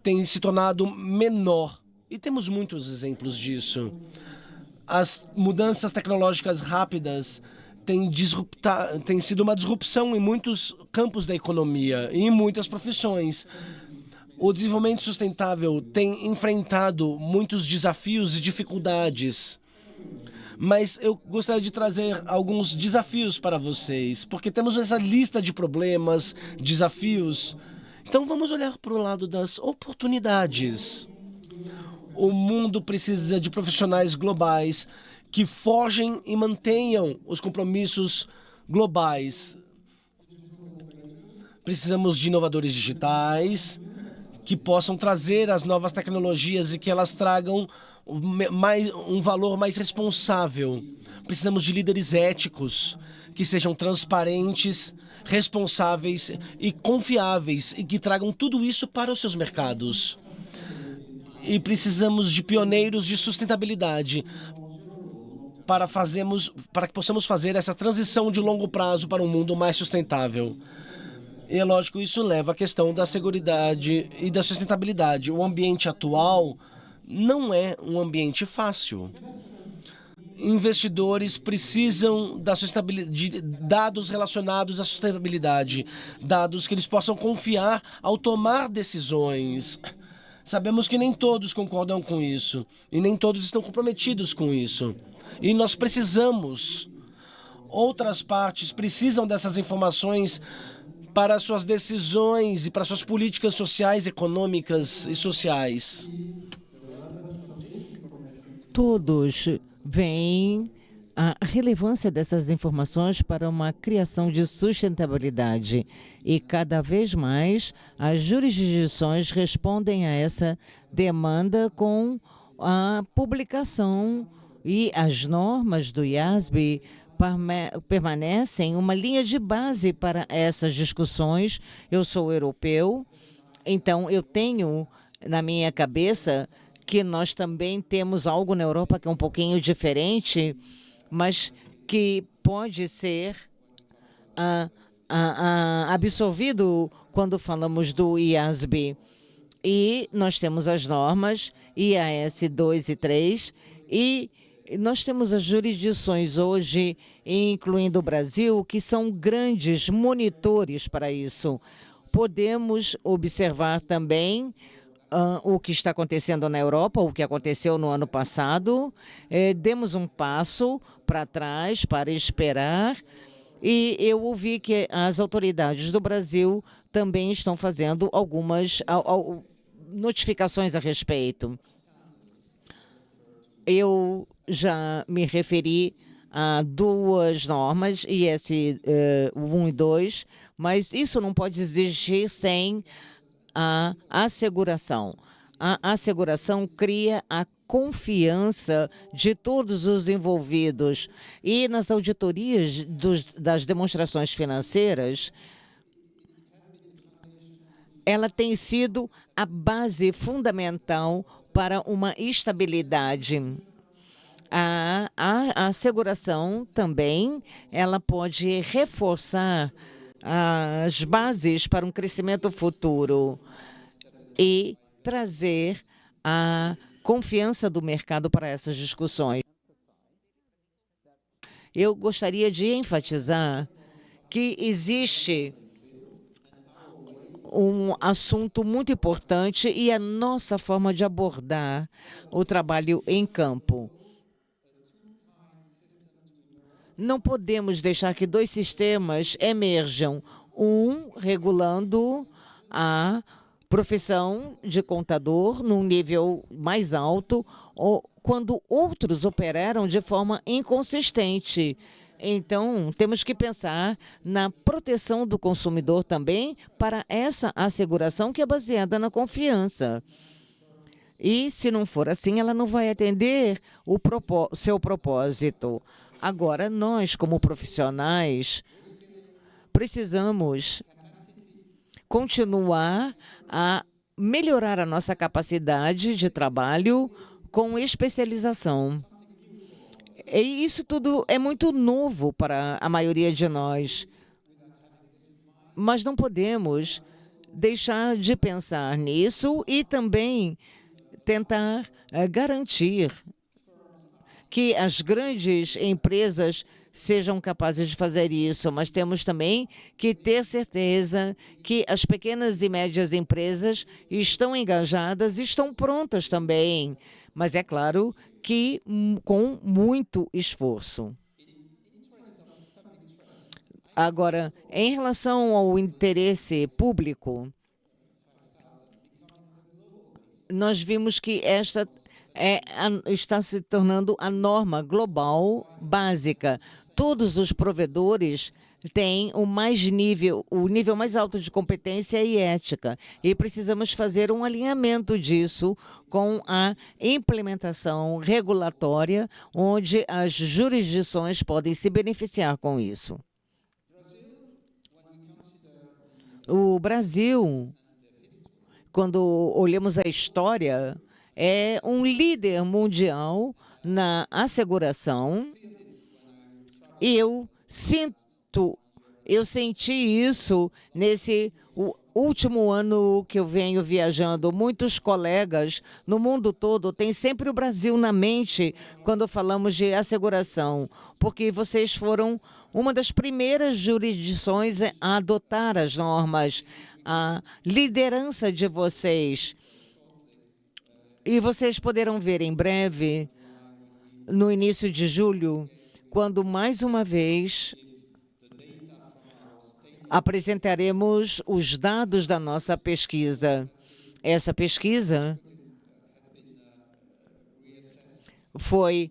tem se tornado menor. E temos muitos exemplos disso. As mudanças tecnológicas rápidas têm sido uma disrupção em muitos campos da economia e em muitas profissões. O desenvolvimento sustentável tem enfrentado muitos desafios e dificuldades. Mas eu gostaria de trazer alguns desafios para vocês, porque temos essa lista de problemas, desafios. Então vamos olhar para o lado das oportunidades. O mundo precisa de profissionais globais que forjem e mantenham os compromissos globais. Precisamos de inovadores digitais que possam trazer as novas tecnologias e que elas tragam um valor mais responsável. Precisamos de líderes éticos que sejam transparentes, responsáveis e confiáveis e que tragam tudo isso para os seus mercados. E precisamos de pioneiros de sustentabilidade para que possamos fazer essa transição de longo prazo para um mundo mais sustentável. E é lógico, isso leva à questão da seguridade e da sustentabilidade. O ambiente atual não é um ambiente fácil. Investidores precisam de dados relacionados à sustentabilidade, dados que eles possam confiar ao tomar decisões. Sabemos que nem todos concordam com isso e nem todos estão comprometidos com isso. E nós precisamos, outras partes precisam dessas informações para suas decisões e para suas políticas sociais, econômicas e sociais. Todos veem a relevância dessas informações para uma criação de sustentabilidade e cada vez mais as jurisdições respondem a essa demanda com a publicação e as normas do IASB permanecem uma linha de base para essas discussões. Eu sou europeu, então eu tenho na minha cabeça que nós também temos algo na Europa que é um pouquinho diferente, mas que pode ser absorvido quando falamos do IASB. E nós temos as normas IAS 2 e 3, e nós temos as jurisdições hoje, incluindo o Brasil, que são grandes monitores para isso. Podemos observar também o que está acontecendo na Europa, o que aconteceu no ano passado. Demos um passo para trás para esperar, e eu ouvi que as autoridades do Brasil também estão fazendo algumas notificações a respeito. Eu já me referi a duas normas, IS 1 e 2, mas isso não pode existir sem a asseguração. A asseguração cria a confiança de todos os envolvidos. E nas auditorias das demonstrações financeiras, ela tem sido a base fundamental para uma estabilidade. A asseguração também, ela pode reforçar as bases para um crescimento futuro e trazer a confiança do mercado para essas discussões. Eu gostaria de enfatizar que existe um assunto muito importante e a nossa forma de abordar o trabalho em campo. Não podemos deixar que dois sistemas emerjam, um regulando a profissão de contador num nível mais alto, quando outros operam de forma inconsistente. Então, temos que pensar na proteção do consumidor também para essa asseguração que é baseada na confiança. E, se não for assim, ela não vai atender o seu propósito. Agora, nós, como profissionais, precisamos continuar a melhorar a nossa capacidade de trabalho com especialização. E isso tudo é muito novo para a maioria de nós. Mas não podemos deixar de pensar nisso e também tentar garantir que as grandes empresas sejam capazes de fazer isso, mas temos também que ter certeza que as pequenas e médias empresas estão engajadas e estão prontas também, mas é claro que com muito esforço. Agora, em relação ao interesse público, nós vimos que esta está se tornando a norma global básica. Todos os provedores têm o nível mais alto de competência e ética, e precisamos fazer um alinhamento disso com a implementação regulatória, onde as jurisdições podem se beneficiar com isso. O Brasil, quando olhamos a história, é um líder mundial na asseguração, e eu senti isso nesse último ano que eu venho viajando. Muitos colegas no mundo todo têm sempre o Brasil na mente quando falamos de asseguração, porque vocês foram uma das primeiras jurisdições a adotar as normas, a liderança de vocês. E vocês poderão ver em breve, no início de julho, quando mais uma vez apresentaremos os dados da nossa pesquisa. Essa pesquisa foi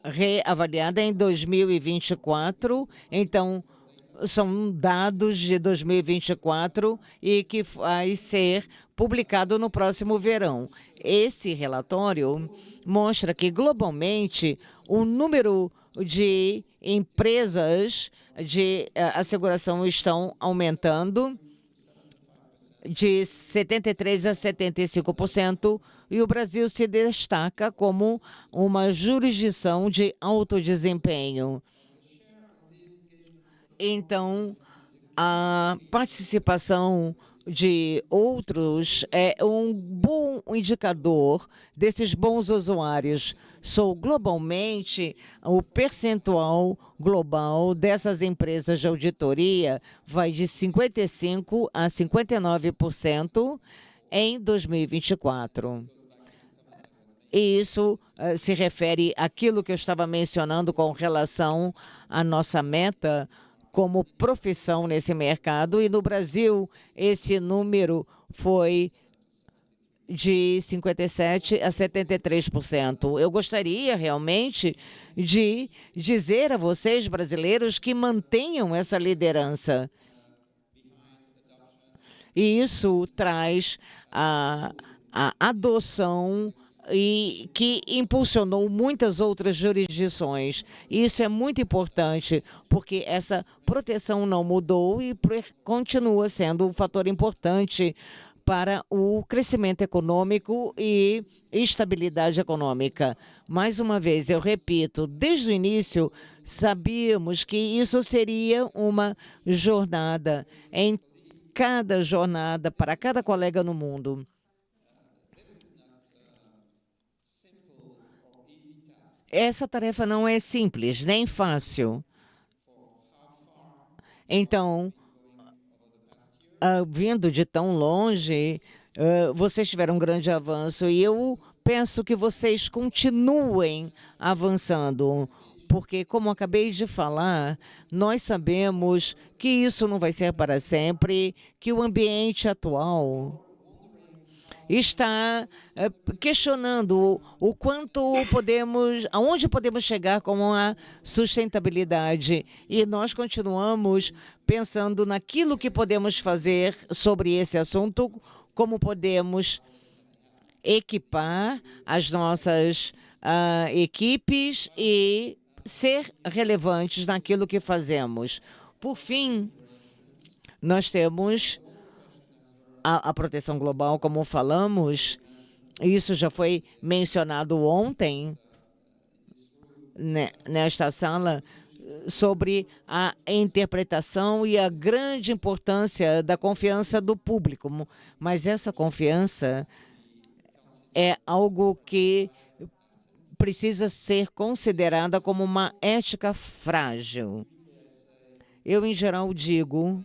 reavaliada em 2024, então são dados de 2024 e que vai ser publicado no próximo verão. Esse relatório mostra que, globalmente, o número de empresas de asseguração estão aumentando de 73% a 75% e o Brasil se destaca como uma jurisdição de alto desempenho. Então, a participação de outros é um bom indicador desses bons usuários. Globalmente, o percentual global dessas empresas de auditoria vai de 55% a 59% em 2024. E isso se refere àquilo que eu estava mencionando com relação à nossa meta como profissão nesse mercado, e no Brasil esse número foi de 57% a 73%. Eu gostaria realmente de dizer a vocês, brasileiros, que mantenham essa liderança. E isso traz a adoção e que impulsionou muitas outras jurisdições. Isso é muito importante, porque essa proteção não mudou e continua sendo um fator importante para o crescimento econômico e estabilidade econômica. Mais uma vez, eu repito, desde o início sabíamos que isso seria uma jornada, em cada jornada, para cada colega no mundo. Essa tarefa não é simples, nem fácil. Então, vindo de tão longe, vocês tiveram um grande avanço e eu peço que vocês continuem avançando, porque, como acabei de falar, nós sabemos que isso não vai ser para sempre, que o ambiente atual está questionando o quanto podemos, aonde podemos chegar com a sustentabilidade. E nós continuamos pensando naquilo que podemos fazer sobre esse assunto, como podemos equipar as nossas equipes e ser relevantes naquilo que fazemos. Por fim, nós temos a proteção global, como falamos, isso já foi mencionado ontem nesta sala, sobre a interpretação e a grande importância da confiança do público. Mas essa confiança é algo que precisa ser considerada como uma ética frágil. Eu, em geral, digo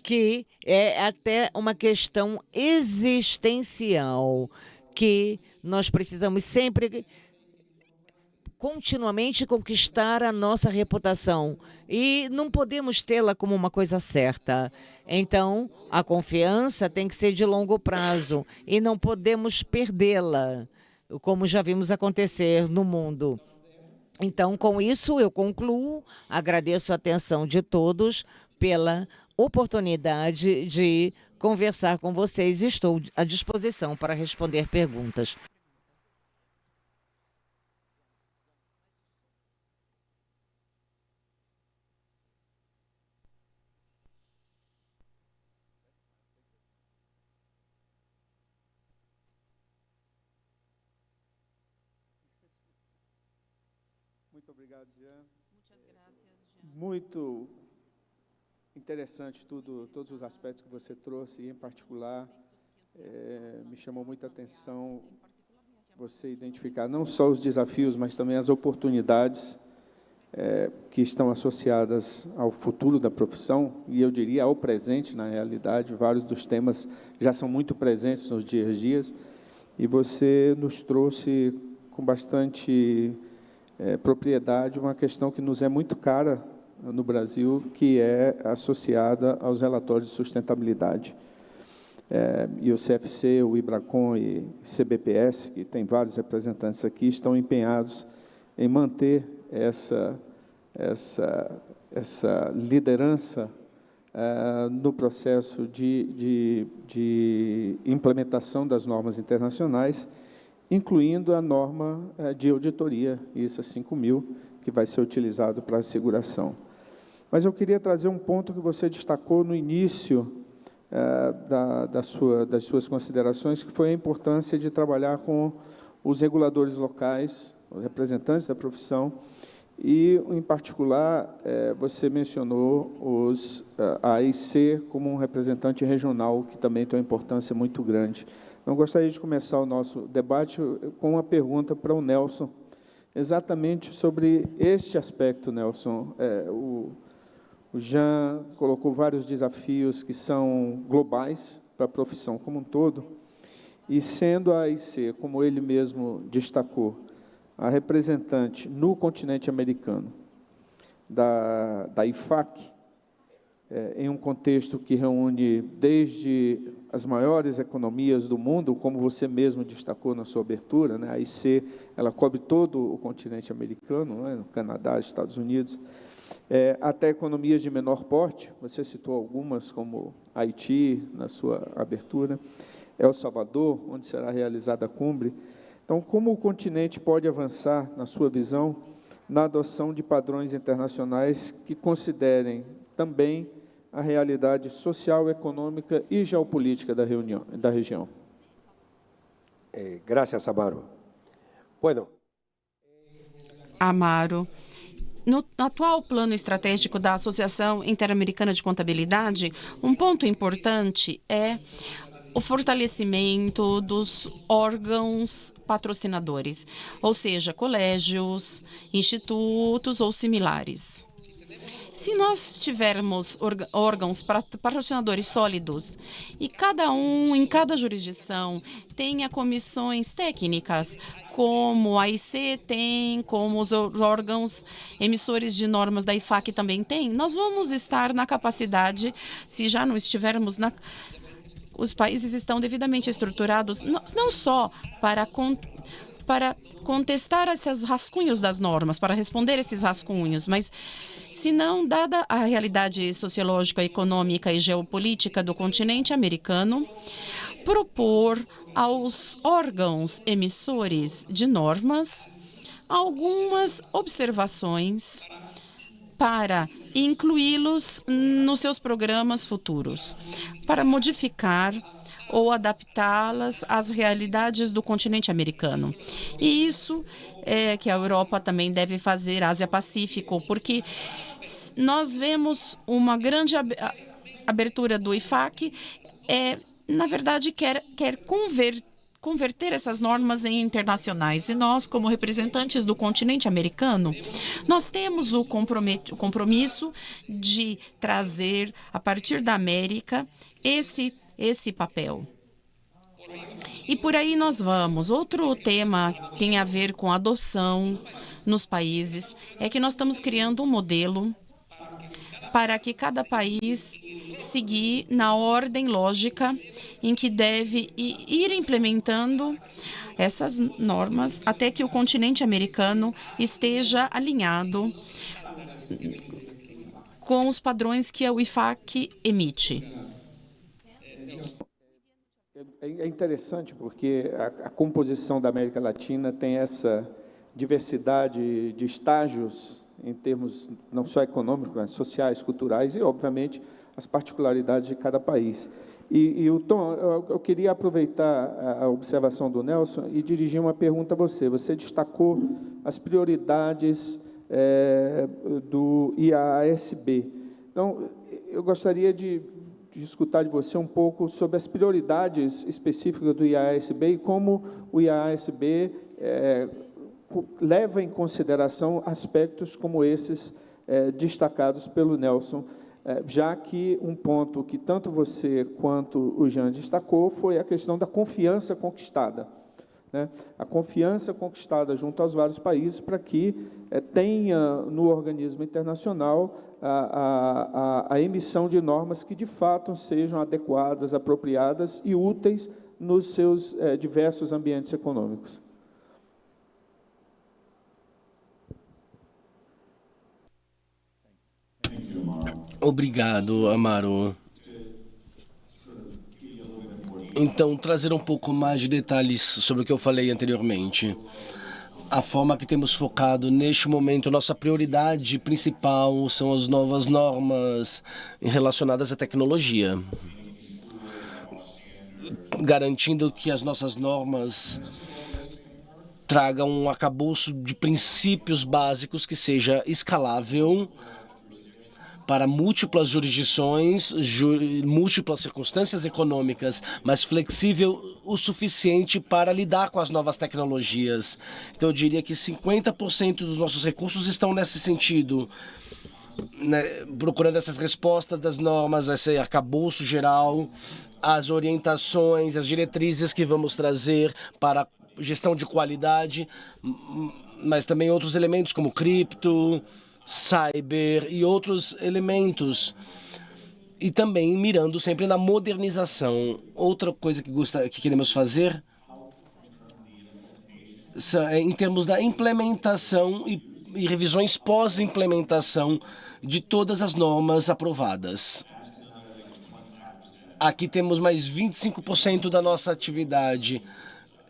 que é até uma questão existencial, que nós precisamos sempre, continuamente, conquistar a nossa reputação e não podemos tê-la como uma coisa certa. Então, a confiança tem que ser de longo prazo e não podemos perdê-la, como já vimos acontecer no mundo. Então, com isso, eu concluo, agradeço a atenção de todos pela oportunidade de conversar com vocês. Estou à disposição para responder perguntas. Muito obrigado, Jean. Muito interessante todos os aspectos que você trouxe, e em particular, me chamou muita atenção você identificar não só os desafios, mas também as oportunidades que estão associadas ao futuro da profissão, e eu diria ao presente, na realidade. Vários dos temas já são muito presentes nos dias a dias, e você nos trouxe com bastante propriedade uma questão que nos é muito cara no Brasil, que é associada aos relatórios de sustentabilidade. E o CFC, o IBRACON e o CBPS, que tem vários representantes aqui, estão empenhados em manter essa liderança no processo de implementação das normas internacionais, incluindo a norma de auditoria, ISA 5000, que vai ser utilizado para a asseguração. Mas eu queria trazer um ponto que você destacou no início das suas considerações, que foi a importância de trabalhar com os reguladores locais, os representantes da profissão, e, em particular, você mencionou a AIC como um representante regional, que também tem uma importância muito grande. Então, gostaria de começar o nosso debate com uma pergunta para o Nelson, exatamente sobre este aspecto, Nelson. O Jean colocou vários desafios que são globais para a profissão como um todo, e sendo a AIC, como ele mesmo destacou, a representante no continente americano da IFAC, em um contexto que reúne desde as maiores economias do mundo, como você mesmo destacou na sua abertura, né? A AIC, ela cobre todo o continente americano, né? No Canadá, Estados Unidos, até economias de menor porte, você citou algumas, como Haiti, na sua abertura, El Salvador, onde será realizada a cumbre. Então, como o continente pode avançar, na sua visão, na adoção de padrões internacionais que considerem também a realidade social, econômica e geopolítica da região? Gracias, Amaro. Bueno. Amaro, no atual plano estratégico da Associação Interamericana de Contabilidade, um ponto importante é o fortalecimento dos órgãos patrocinadores, ou seja, colégios, institutos ou similares. Se nós tivermos órgãos patrocinadores sólidos e cada um, em cada jurisdição, tenha comissões técnicas, como a AIC tem, como os órgãos emissores de normas da IFAC também tem, nós vamos estar na capacidade, se já não estivermos na... Os países estão devidamente estruturados, não só para contestar esses rascunhos das normas, para responder esses rascunhos, mas, se não, dada a realidade sociológica, econômica e geopolítica do continente americano, propor aos órgãos emissores de normas algumas observações para incluí-los nos seus programas futuros, para modificar ou adaptá-las às realidades do continente americano. E isso é que a Europa também deve fazer, Ásia-Pacífico, porque nós vemos uma grande abertura do IFAC, na verdade, quer converter essas normas em internacionais. E nós, como representantes do continente americano, nós temos o compromisso de trazer, a partir da América, esse papel. E por aí nós vamos. Outro tema que tem a ver com adoção nos países é que nós estamos criando um modelo para que cada país seguir na ordem lógica em que deve ir implementando essas normas até que o continente americano esteja alinhado com os padrões que a IFAC emite. É interessante porque a composição da América Latina tem essa diversidade de estágios em termos não só econômicos, mas sociais, culturais e, obviamente, as particularidades de cada país. E o Tom, eu queria aproveitar a observação do Nelson e dirigir uma pergunta a você. Você destacou as prioridades do IASB. Então, eu gostaria de escutar de você um pouco sobre as prioridades específicas do IASB e como o IASB leva em consideração aspectos como esses destacados pelo Nelson, já que um ponto que tanto você quanto o Jean destacou foi a questão da confiança conquistada, né? A confiança conquistada junto aos vários países para que tenha no organismo internacional a emissão de normas que, de fato, sejam adequadas, apropriadas e úteis nos seus diversos ambientes econômicos. Obrigado, Amaro. Então, trazer um pouco mais de detalhes sobre o que eu falei anteriormente. A forma que temos focado neste momento, nossa prioridade principal são as novas normas relacionadas à tecnologia. garantindo que as nossas normas tragam um arcabouço de princípios básicos que seja escalável para múltiplas jurisdições, múltiplas circunstâncias econômicas, mas flexível o suficiente para lidar com as novas tecnologias. Então, eu diria que 50% dos nossos recursos estão nesse sentido, né, procurando essas respostas das normas, esse arcabouço geral, as orientações, as diretrizes que vamos trazer para gestão de qualidade, mas também outros elementos como cripto, cyber e outros elementos. E também mirando sempre na modernização. Outra coisa que queremos fazer em termos da implementação e revisões pós-implementação de todas as normas aprovadas. Aqui temos mais 25% da nossa atividade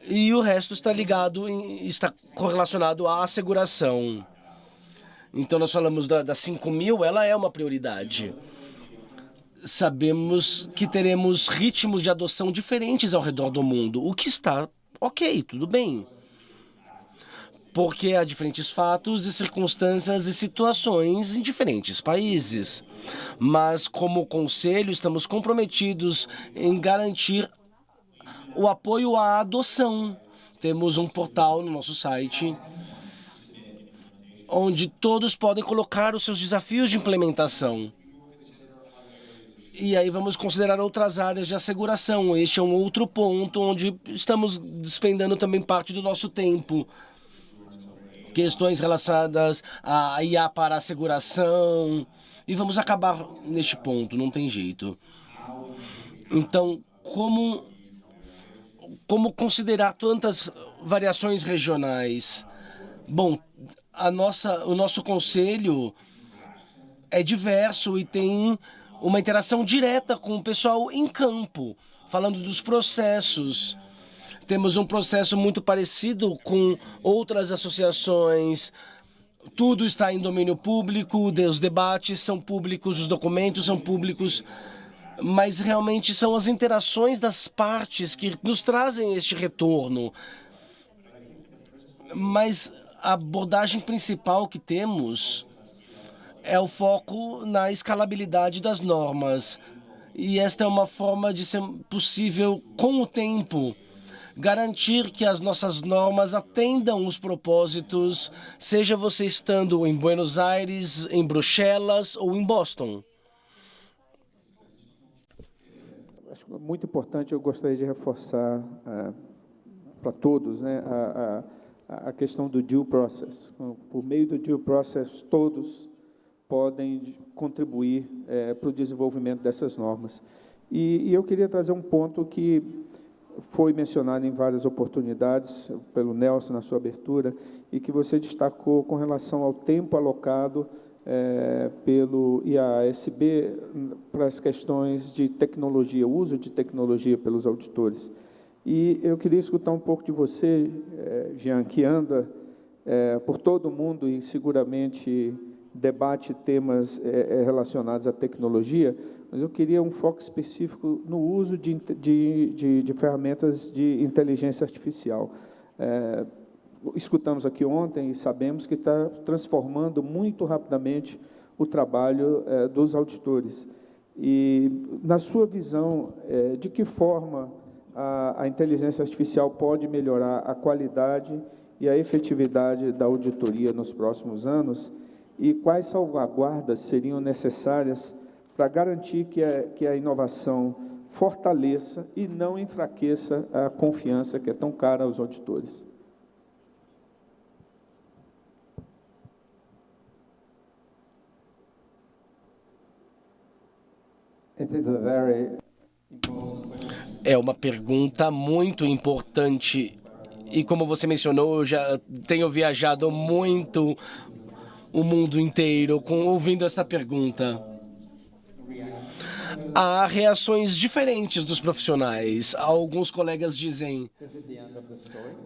e o resto está correlacionado à asseguração. Então, nós falamos da 5.000, ela é uma prioridade. Sabemos que teremos ritmos de adoção diferentes ao redor do mundo, o que está ok, tudo bem. Porque há diferentes fatos e circunstâncias e situações em diferentes países. Mas, como conselho, estamos comprometidos em garantir o apoio à adoção. Temos um portal no nosso site onde todos podem colocar os seus desafios de implementação. E aí vamos considerar outras áreas de asseguração. Este é um outro ponto onde estamos despendendo também parte do nosso tempo. Questões relacionadas a IA para a asseguração. E vamos acabar neste ponto, não tem jeito. Então, como considerar tantas variações regionais? Bom, o nosso conselho é diverso e tem uma interação direta com o pessoal em campo, falando dos processos. Temos um processo muito parecido com outras associações. Tudo está em domínio público, os debates são públicos, os documentos são públicos, mas realmente são as interações das partes que nos trazem este retorno. Mas a abordagem principal que temos é o foco na escalabilidade das normas. E esta é uma forma de ser possível, com o tempo, garantir que as nossas normas atendam os propósitos, seja você estando em Buenos Aires, em Bruxelas ou em Boston. Acho que é muito importante, eu gostaria de reforçar para todos, né, a questão do due process. Por meio do due process, todos podem contribuir para o desenvolvimento dessas normas. E eu queria trazer um ponto que foi mencionado em várias oportunidades pelo Nelson na sua abertura e que você destacou com relação ao tempo alocado pelo IASB para as questões de tecnologia, o uso de tecnologia pelos auditores. E eu queria escutar um pouco de você, Jean, que anda por todo o mundo e seguramente debate temas relacionados à tecnologia, mas eu queria um foco específico no uso de ferramentas de inteligência artificial. Escutamos aqui ontem e sabemos que está transformando muito rapidamente o trabalho dos auditores. E, na sua visão, de que forma a inteligência artificial pode melhorar a qualidade e a efetividade da auditoria nos próximos anos e quais salvaguardas seriam necessárias para garantir que a inovação fortaleça e não enfraqueça a confiança que é tão cara aos auditores? É uma pergunta muito importante e, como você mencionou, eu já tenho viajado muito o mundo inteiro ouvindo essa pergunta. Há reações diferentes dos profissionais. Alguns colegas dizem: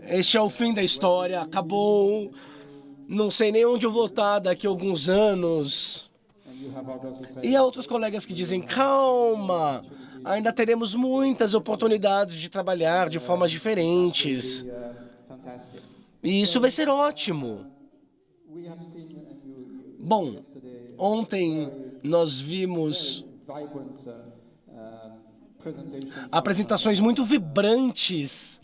este é o fim da história, acabou, não sei nem onde eu vou estar daqui a alguns anos. E há outros colegas que dizem: calma, ainda teremos muitas oportunidades de trabalhar de formas diferentes. E isso vai ser ótimo. Bom, ontem nós vimos apresentações muito vibrantes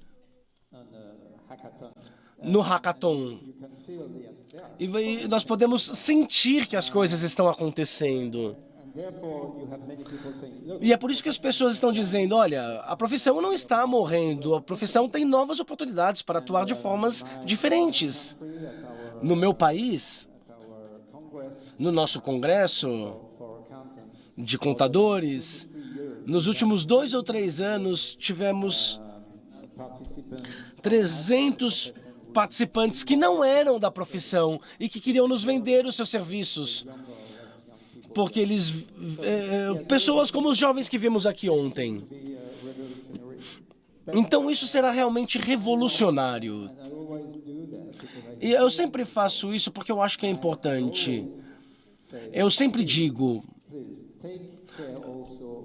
no Hackathon. E nós podemos sentir que as coisas estão acontecendo. E é por isso que as pessoas estão dizendo, olha, a profissão não está morrendo, a profissão tem novas oportunidades para atuar de formas diferentes. No meu país, no nosso congresso de contadores, nos últimos 2 ou 3 anos, tivemos 300 participantes que não eram da profissão e que queriam nos vender os seus serviços. Porque eles... pessoas como os jovens que vimos aqui ontem. Então isso será realmente revolucionário. E eu sempre faço isso porque eu acho que é importante. Eu sempre digo...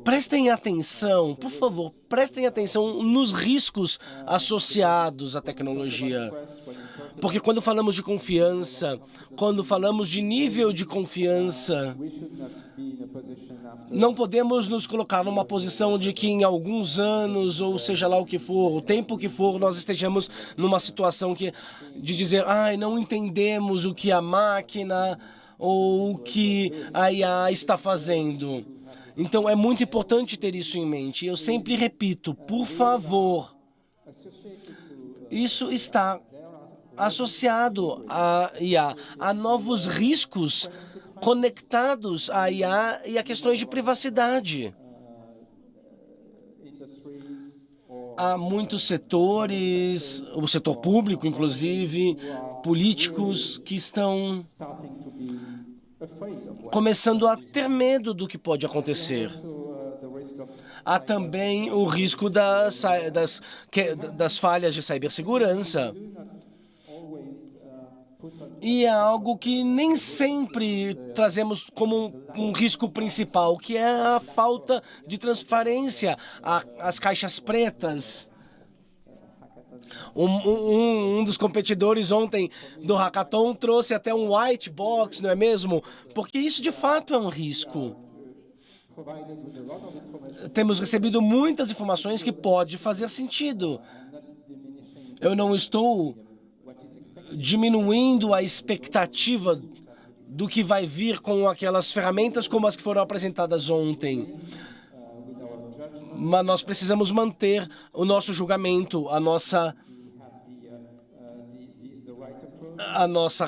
Prestem atenção, por favor, prestem atenção nos riscos associados à tecnologia. Porque quando falamos de confiança, quando falamos de nível de confiança, não podemos nos colocar numa posição de que em alguns anos, ou seja lá o que for, o tempo que for, nós estejamos numa situação de dizer, não entendemos o que a máquina ou o que a IA está fazendo. Então, é muito importante ter isso em mente. Eu sempre repito, por favor, isso está associado à IA, a novos riscos conectados à IA e a questões de privacidade. Há muitos setores, o setor público, inclusive, políticos, que estão começando a ter medo do que pode acontecer. Há também o risco das falhas de cibersegurança. E é algo que nem sempre trazemos como um risco principal, que é a falta de transparência, as caixas pretas. Um dos competidores ontem do Hackathon trouxe até um white box, não é mesmo? Porque isso de fato é um risco. Temos recebido muitas informações que pode fazer sentido. Eu não estou diminuindo a expectativa do que vai vir com aquelas ferramentas como as que foram apresentadas ontem. Mas nós precisamos manter o nosso julgamento, a nossa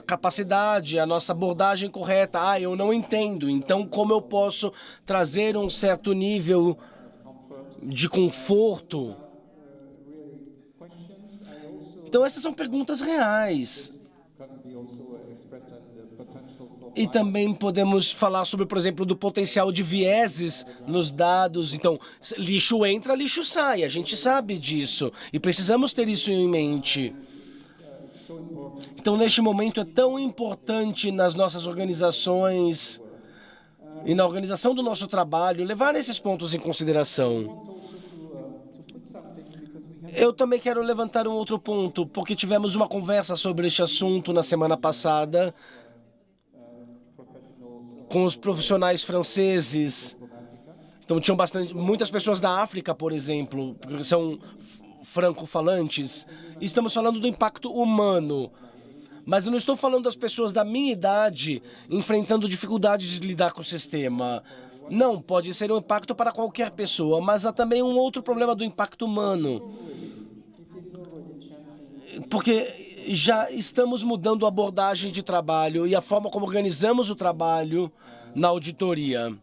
capacidade, a nossa abordagem correta. Eu não entendo, então como eu posso trazer um certo nível de conforto? Então essas são perguntas reais. E também podemos falar sobre, por exemplo, do potencial de vieses nos dados. Então, lixo entra, lixo sai. A gente sabe disso e precisamos ter isso em mente. Então, neste momento, é tão importante nas nossas organizações e na organização do nosso trabalho levar esses pontos em consideração. Eu também quero levantar um outro ponto, porque tivemos uma conversa sobre este assunto na semana passada com os profissionais franceses. Então, tinham muitas pessoas da África, por exemplo, que são francofalantes. E estamos falando do impacto humano. Mas eu não estou falando das pessoas da minha idade enfrentando dificuldades de lidar com o sistema. Não, pode ser um impacto para qualquer pessoa, mas há também um outro problema do impacto humano. Porque já estamos mudando a abordagem de trabalho e a forma como organizamos o trabalho na auditoria.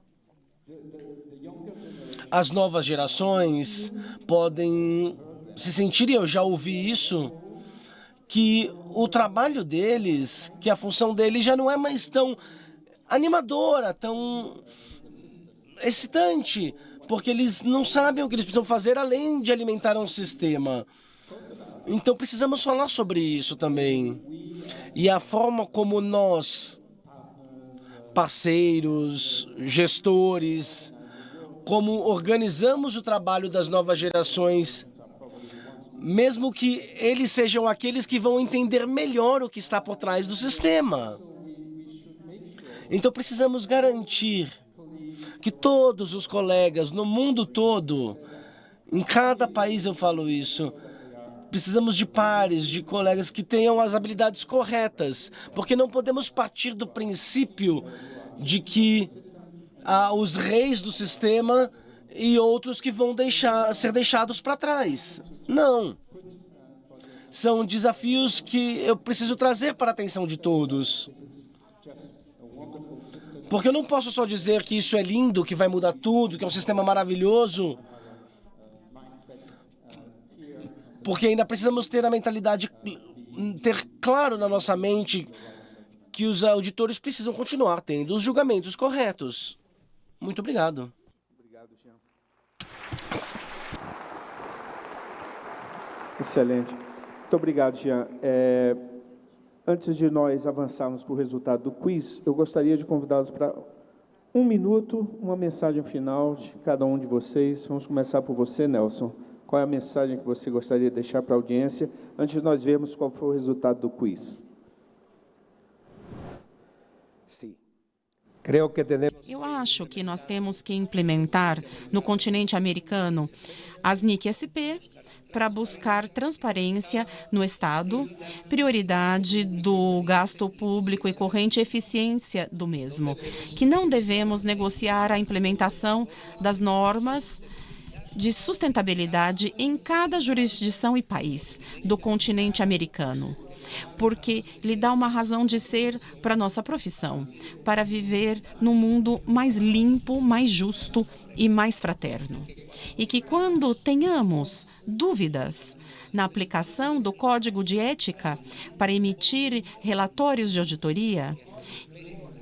As novas gerações podem se sentir, e eu já ouvi isso, que o trabalho deles, que a função deles já não é mais tão animadora, tão excitante, porque eles não sabem o que eles precisam fazer além de alimentar um sistema. Então precisamos falar sobre isso também. E a forma como nós, parceiros, gestores, como organizamos o trabalho das novas gerações, mesmo que eles sejam aqueles que vão entender melhor o que está por trás do sistema. Então, precisamos garantir que todos os colegas no mundo todo, em cada país eu falo isso, precisamos de pares, de colegas que tenham as habilidades corretas, porque não podemos partir do princípio de que há os reis do sistema e outros que vão ser deixados para trás. Não. São desafios que eu preciso trazer para a atenção de todos. Porque eu não posso só dizer que isso é lindo, que vai mudar tudo, que é um sistema maravilhoso, porque ainda precisamos ter a mentalidade, ter claro na nossa mente que os auditores precisam continuar tendo os julgamentos corretos. Muito obrigado. Obrigado, Jean. Excelente. Muito obrigado, Jean. Antes de nós avançarmos para o resultado do quiz, eu gostaria de convidá-los para 1 minuto, uma mensagem final de cada um de vocês. Vamos começar por você, Nelson. Qual é a mensagem que você gostaria de deixar para a audiência, antes de nós vermos qual foi o resultado do quiz? Sim. Eu acho que nós temos que implementar no continente americano as NIC-SP para buscar transparência no Estado, prioridade do gasto público e corrente e eficiência do mesmo, que não devemos negociar a implementação das normas de sustentabilidade em cada jurisdição e país do continente americano, porque lhe dá uma razão de ser para nossa profissão, para viver num mundo mais limpo, mais justo e mais fraterno. E que quando tenhamos dúvidas na aplicação do Código de Ética para emitir relatórios de auditoria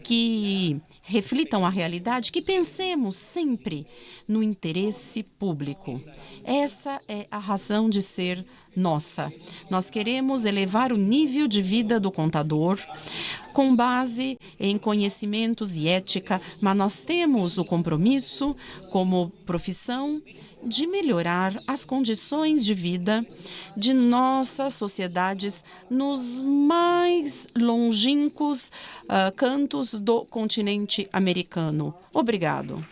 que reflitam a realidade, que pensemos sempre no interesse público. Essa é a razão de ser nossa. Nós queremos elevar o nível de vida do contador com base em conhecimentos e ética, mas nós temos o compromisso, como profissão, de melhorar as condições de vida de nossas sociedades nos mais longínquos cantos do continente americano. Obrigado.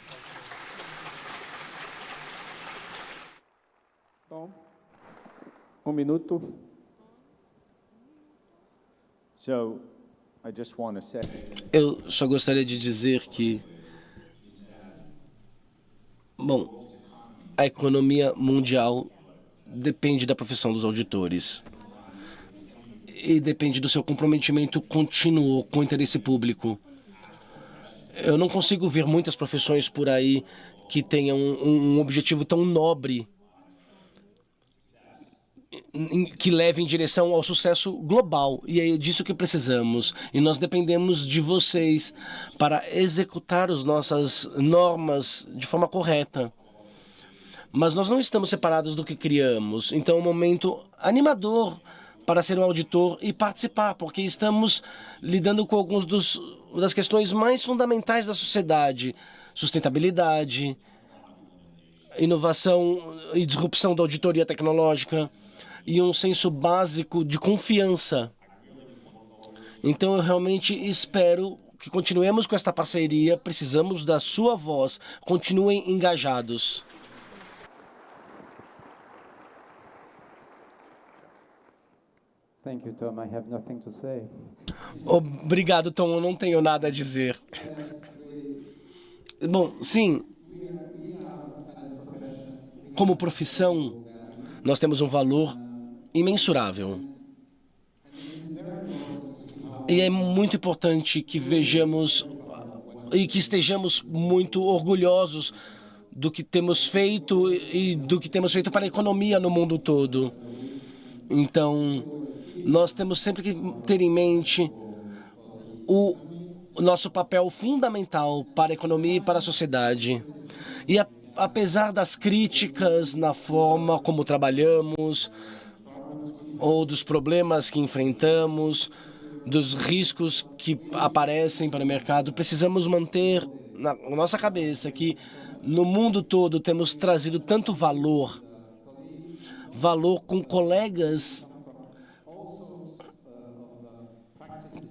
Tom, 1 minuto. Eu só gostaria de dizer que, bom, a economia mundial depende da profissão dos auditores e depende do seu comprometimento contínuo com o interesse público. Eu não consigo ver muitas profissões por aí que tenham um objetivo tão nobre que leve em direção ao sucesso global, e é disso que precisamos. E nós dependemos de vocês para executar as nossas normas de forma correta. Mas nós não estamos separados do que criamos, então é um momento animador para ser um auditor e participar, porque estamos lidando com algumas das questões mais fundamentais da sociedade: sustentabilidade, inovação e disrupção da auditoria tecnológica e um senso básico de confiança. Então eu realmente espero que continuemos com esta parceria, precisamos da sua voz, continuem engajados. Thank you, Tom. I have nothing to say. Obrigado, Tom. Eu não tenho nada a dizer. Bom, sim. Como profissão, nós temos um valor imensurável. E é muito importante que vejamos e que estejamos muito orgulhosos do que temos feito e do que temos feito para a economia no mundo todo. Então, nós temos sempre que ter em mente o nosso papel fundamental para a economia e para a sociedade. E apesar das críticas na forma como trabalhamos, ou dos problemas que enfrentamos, dos riscos que aparecem para o mercado, precisamos manter na nossa cabeça que No mundo todo temos trazido tanto valor com colegas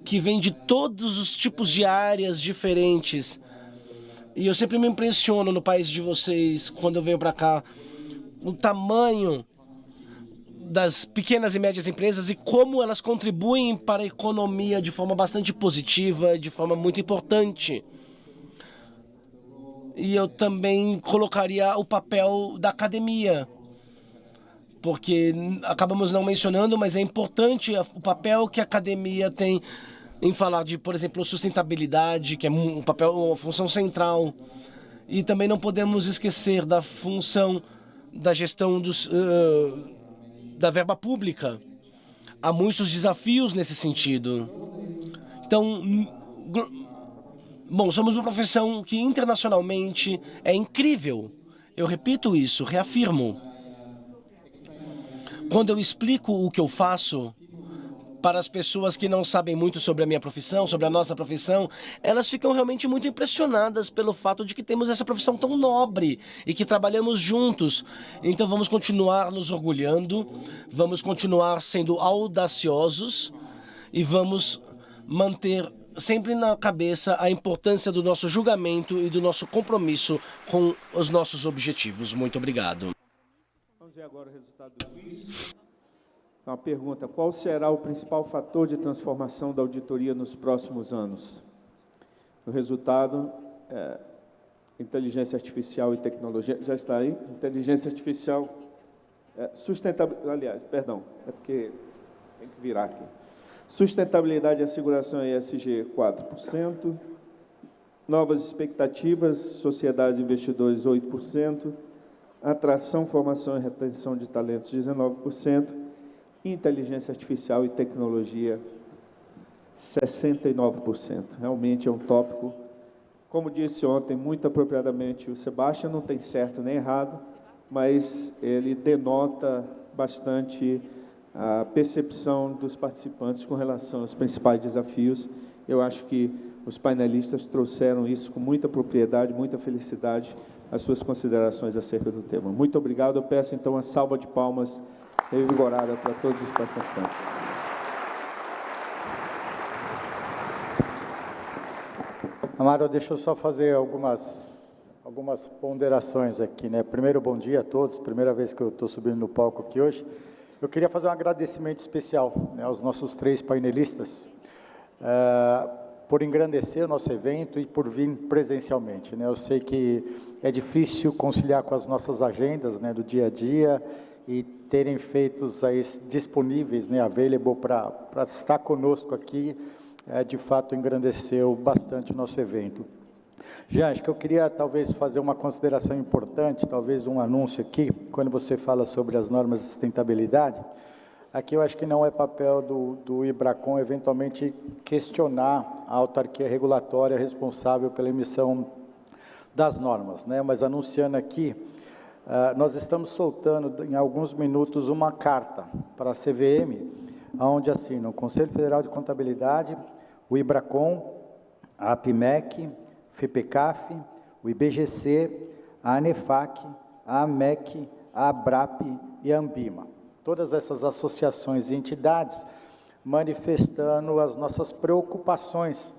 que vêm de todos os tipos de áreas diferentes. E eu sempre me impressiono no país de vocês, quando eu venho para cá, o tamanho das pequenas e médias empresas e como elas contribuem para a economia de forma bastante positiva, de forma muito importante. E eu também colocaria o papel da academia, porque acabamos não mencionando, mas é importante o papel que a academia tem em falar de, por exemplo, sustentabilidade, que é uma função central. E também não podemos esquecer da função da gestão da verba pública. Há muitos desafios nesse sentido. Então, bom, somos uma profissão que internacionalmente é incrível. Eu repito isso, reafirmo. Quando eu explico o que eu faço para as pessoas que não sabem muito sobre a minha profissão, sobre a nossa profissão, elas ficam realmente muito impressionadas pelo fato de que temos essa profissão tão nobre e que trabalhamos juntos. Então vamos continuar nos orgulhando, vamos continuar sendo audaciosos e vamos manter sempre na cabeça a importância do nosso julgamento e do nosso compromisso com os nossos objetivos. Muito obrigado. Vamos ver agora o resultado do quiz. Uma pergunta: qual será o principal fator de transformação da auditoria nos próximos anos? O resultado é inteligência artificial e tecnologia. Já está aí? Inteligência artificial, sustentabilidade. Aliás, perdão, é porque tem que virar aqui. Sustentabilidade e asseguração ESG, 4%. Novas expectativas, sociedade e investidores, 8%. Atração, formação e retenção de talentos, 19%. Inteligência artificial e tecnologia, 69%. Realmente é um tópico, como disse ontem, muito apropriadamente o Sebastião, não tem certo nem errado, mas ele denota bastante a percepção dos participantes com relação aos principais desafios. Eu acho que os painelistas trouxeram isso com muita propriedade, muita felicidade, as suas considerações acerca do tema. Muito obrigado. Eu peço, então, uma salva de palmas revigorada para todos os participantes. Amaro, deixa eu só fazer algumas ponderações aqui, né? Primeiro, bom dia a todos, primeira vez que eu estou subindo no palco aqui hoje. Eu queria fazer um agradecimento especial, né, aos nossos 3 painelistas, por engrandecer o nosso evento e por vir presencialmente, né? Eu sei que é difícil conciliar com as nossas agendas, né, do dia a dia, e terem feitos aí disponíveis, né, available para estar conosco aqui, de fato engrandeceu bastante o nosso evento. Jean, acho que eu queria talvez fazer uma consideração importante, talvez um anúncio aqui, quando você fala sobre as normas de sustentabilidade. Aqui eu acho que não é papel do IBRACON eventualmente questionar a autarquia regulatória responsável pela emissão das normas, né? Mas anunciando aqui, nós estamos soltando em alguns minutos uma carta para a CVM, onde assinam o Conselho Federal de Contabilidade, o IBRACON, a APIMEC, FEPECAF, o IBGC, a ANEFAC, a AMEC, a ABRAP e a ANBIMA. Todas essas associações e entidades manifestando as nossas preocupações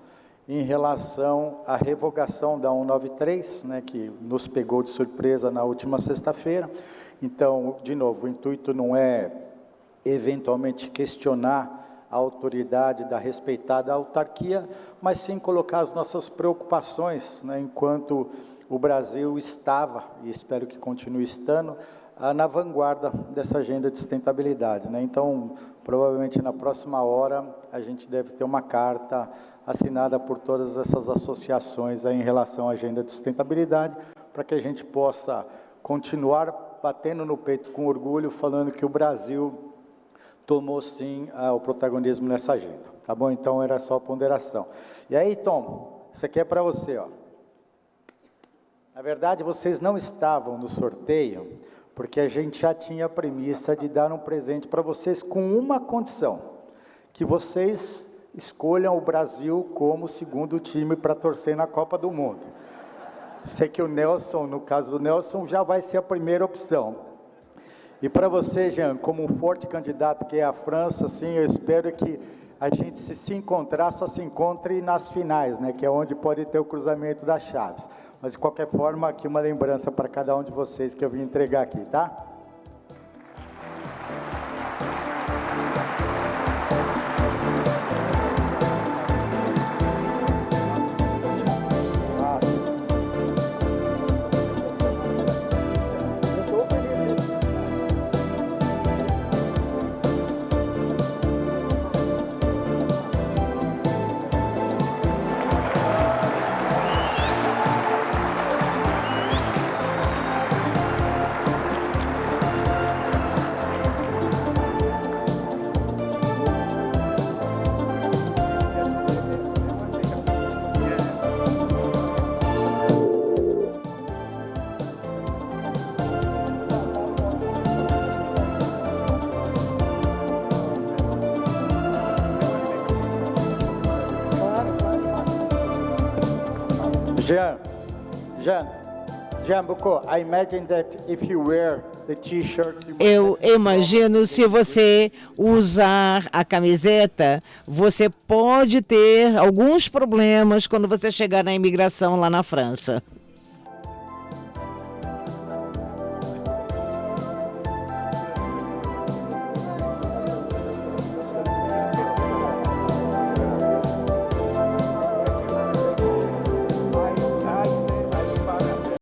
em relação à revogação da 193, né, que nos pegou de surpresa na última sexta-feira. Então, de novo, o intuito não é eventualmente questionar a autoridade da respeitada autarquia, mas sim colocar as nossas preocupações, né, enquanto o Brasil estava, e espero que continue estando, na vanguarda dessa agenda de sustentabilidade, né? Então, provavelmente na próxima hora, a gente deve ter uma carta assinada por todas essas associações aí em relação à agenda de sustentabilidade, para que a gente possa continuar batendo no peito com orgulho, falando que o Brasil tomou sim o protagonismo nessa agenda, tá bom? Então era só a ponderação. E aí, Tom, isso aqui é para você, ó. Na verdade, vocês não estavam no sorteio, porque a gente já tinha a premissa de dar um presente para vocês com uma condição, que vocês escolham o Brasil como segundo time para torcer na Copa do Mundo. Sei que o Nelson, no caso do Nelson, já vai ser a primeira opção. E para você, Jean, como um forte candidato que é a França, assim, eu espero que a gente se encontrar, só se encontre nas finais, né? Que é onde pode ter o cruzamento das chaves. Mas, de qualquer forma, aqui uma lembrança para cada um de vocês que eu vim entregar aqui, tá? Jean Boucaud, I imagine that if you wear the t-shirts... Eu imagino, se você usar a camiseta, você pode ter alguns problemas quando você chegar na imigração lá na França.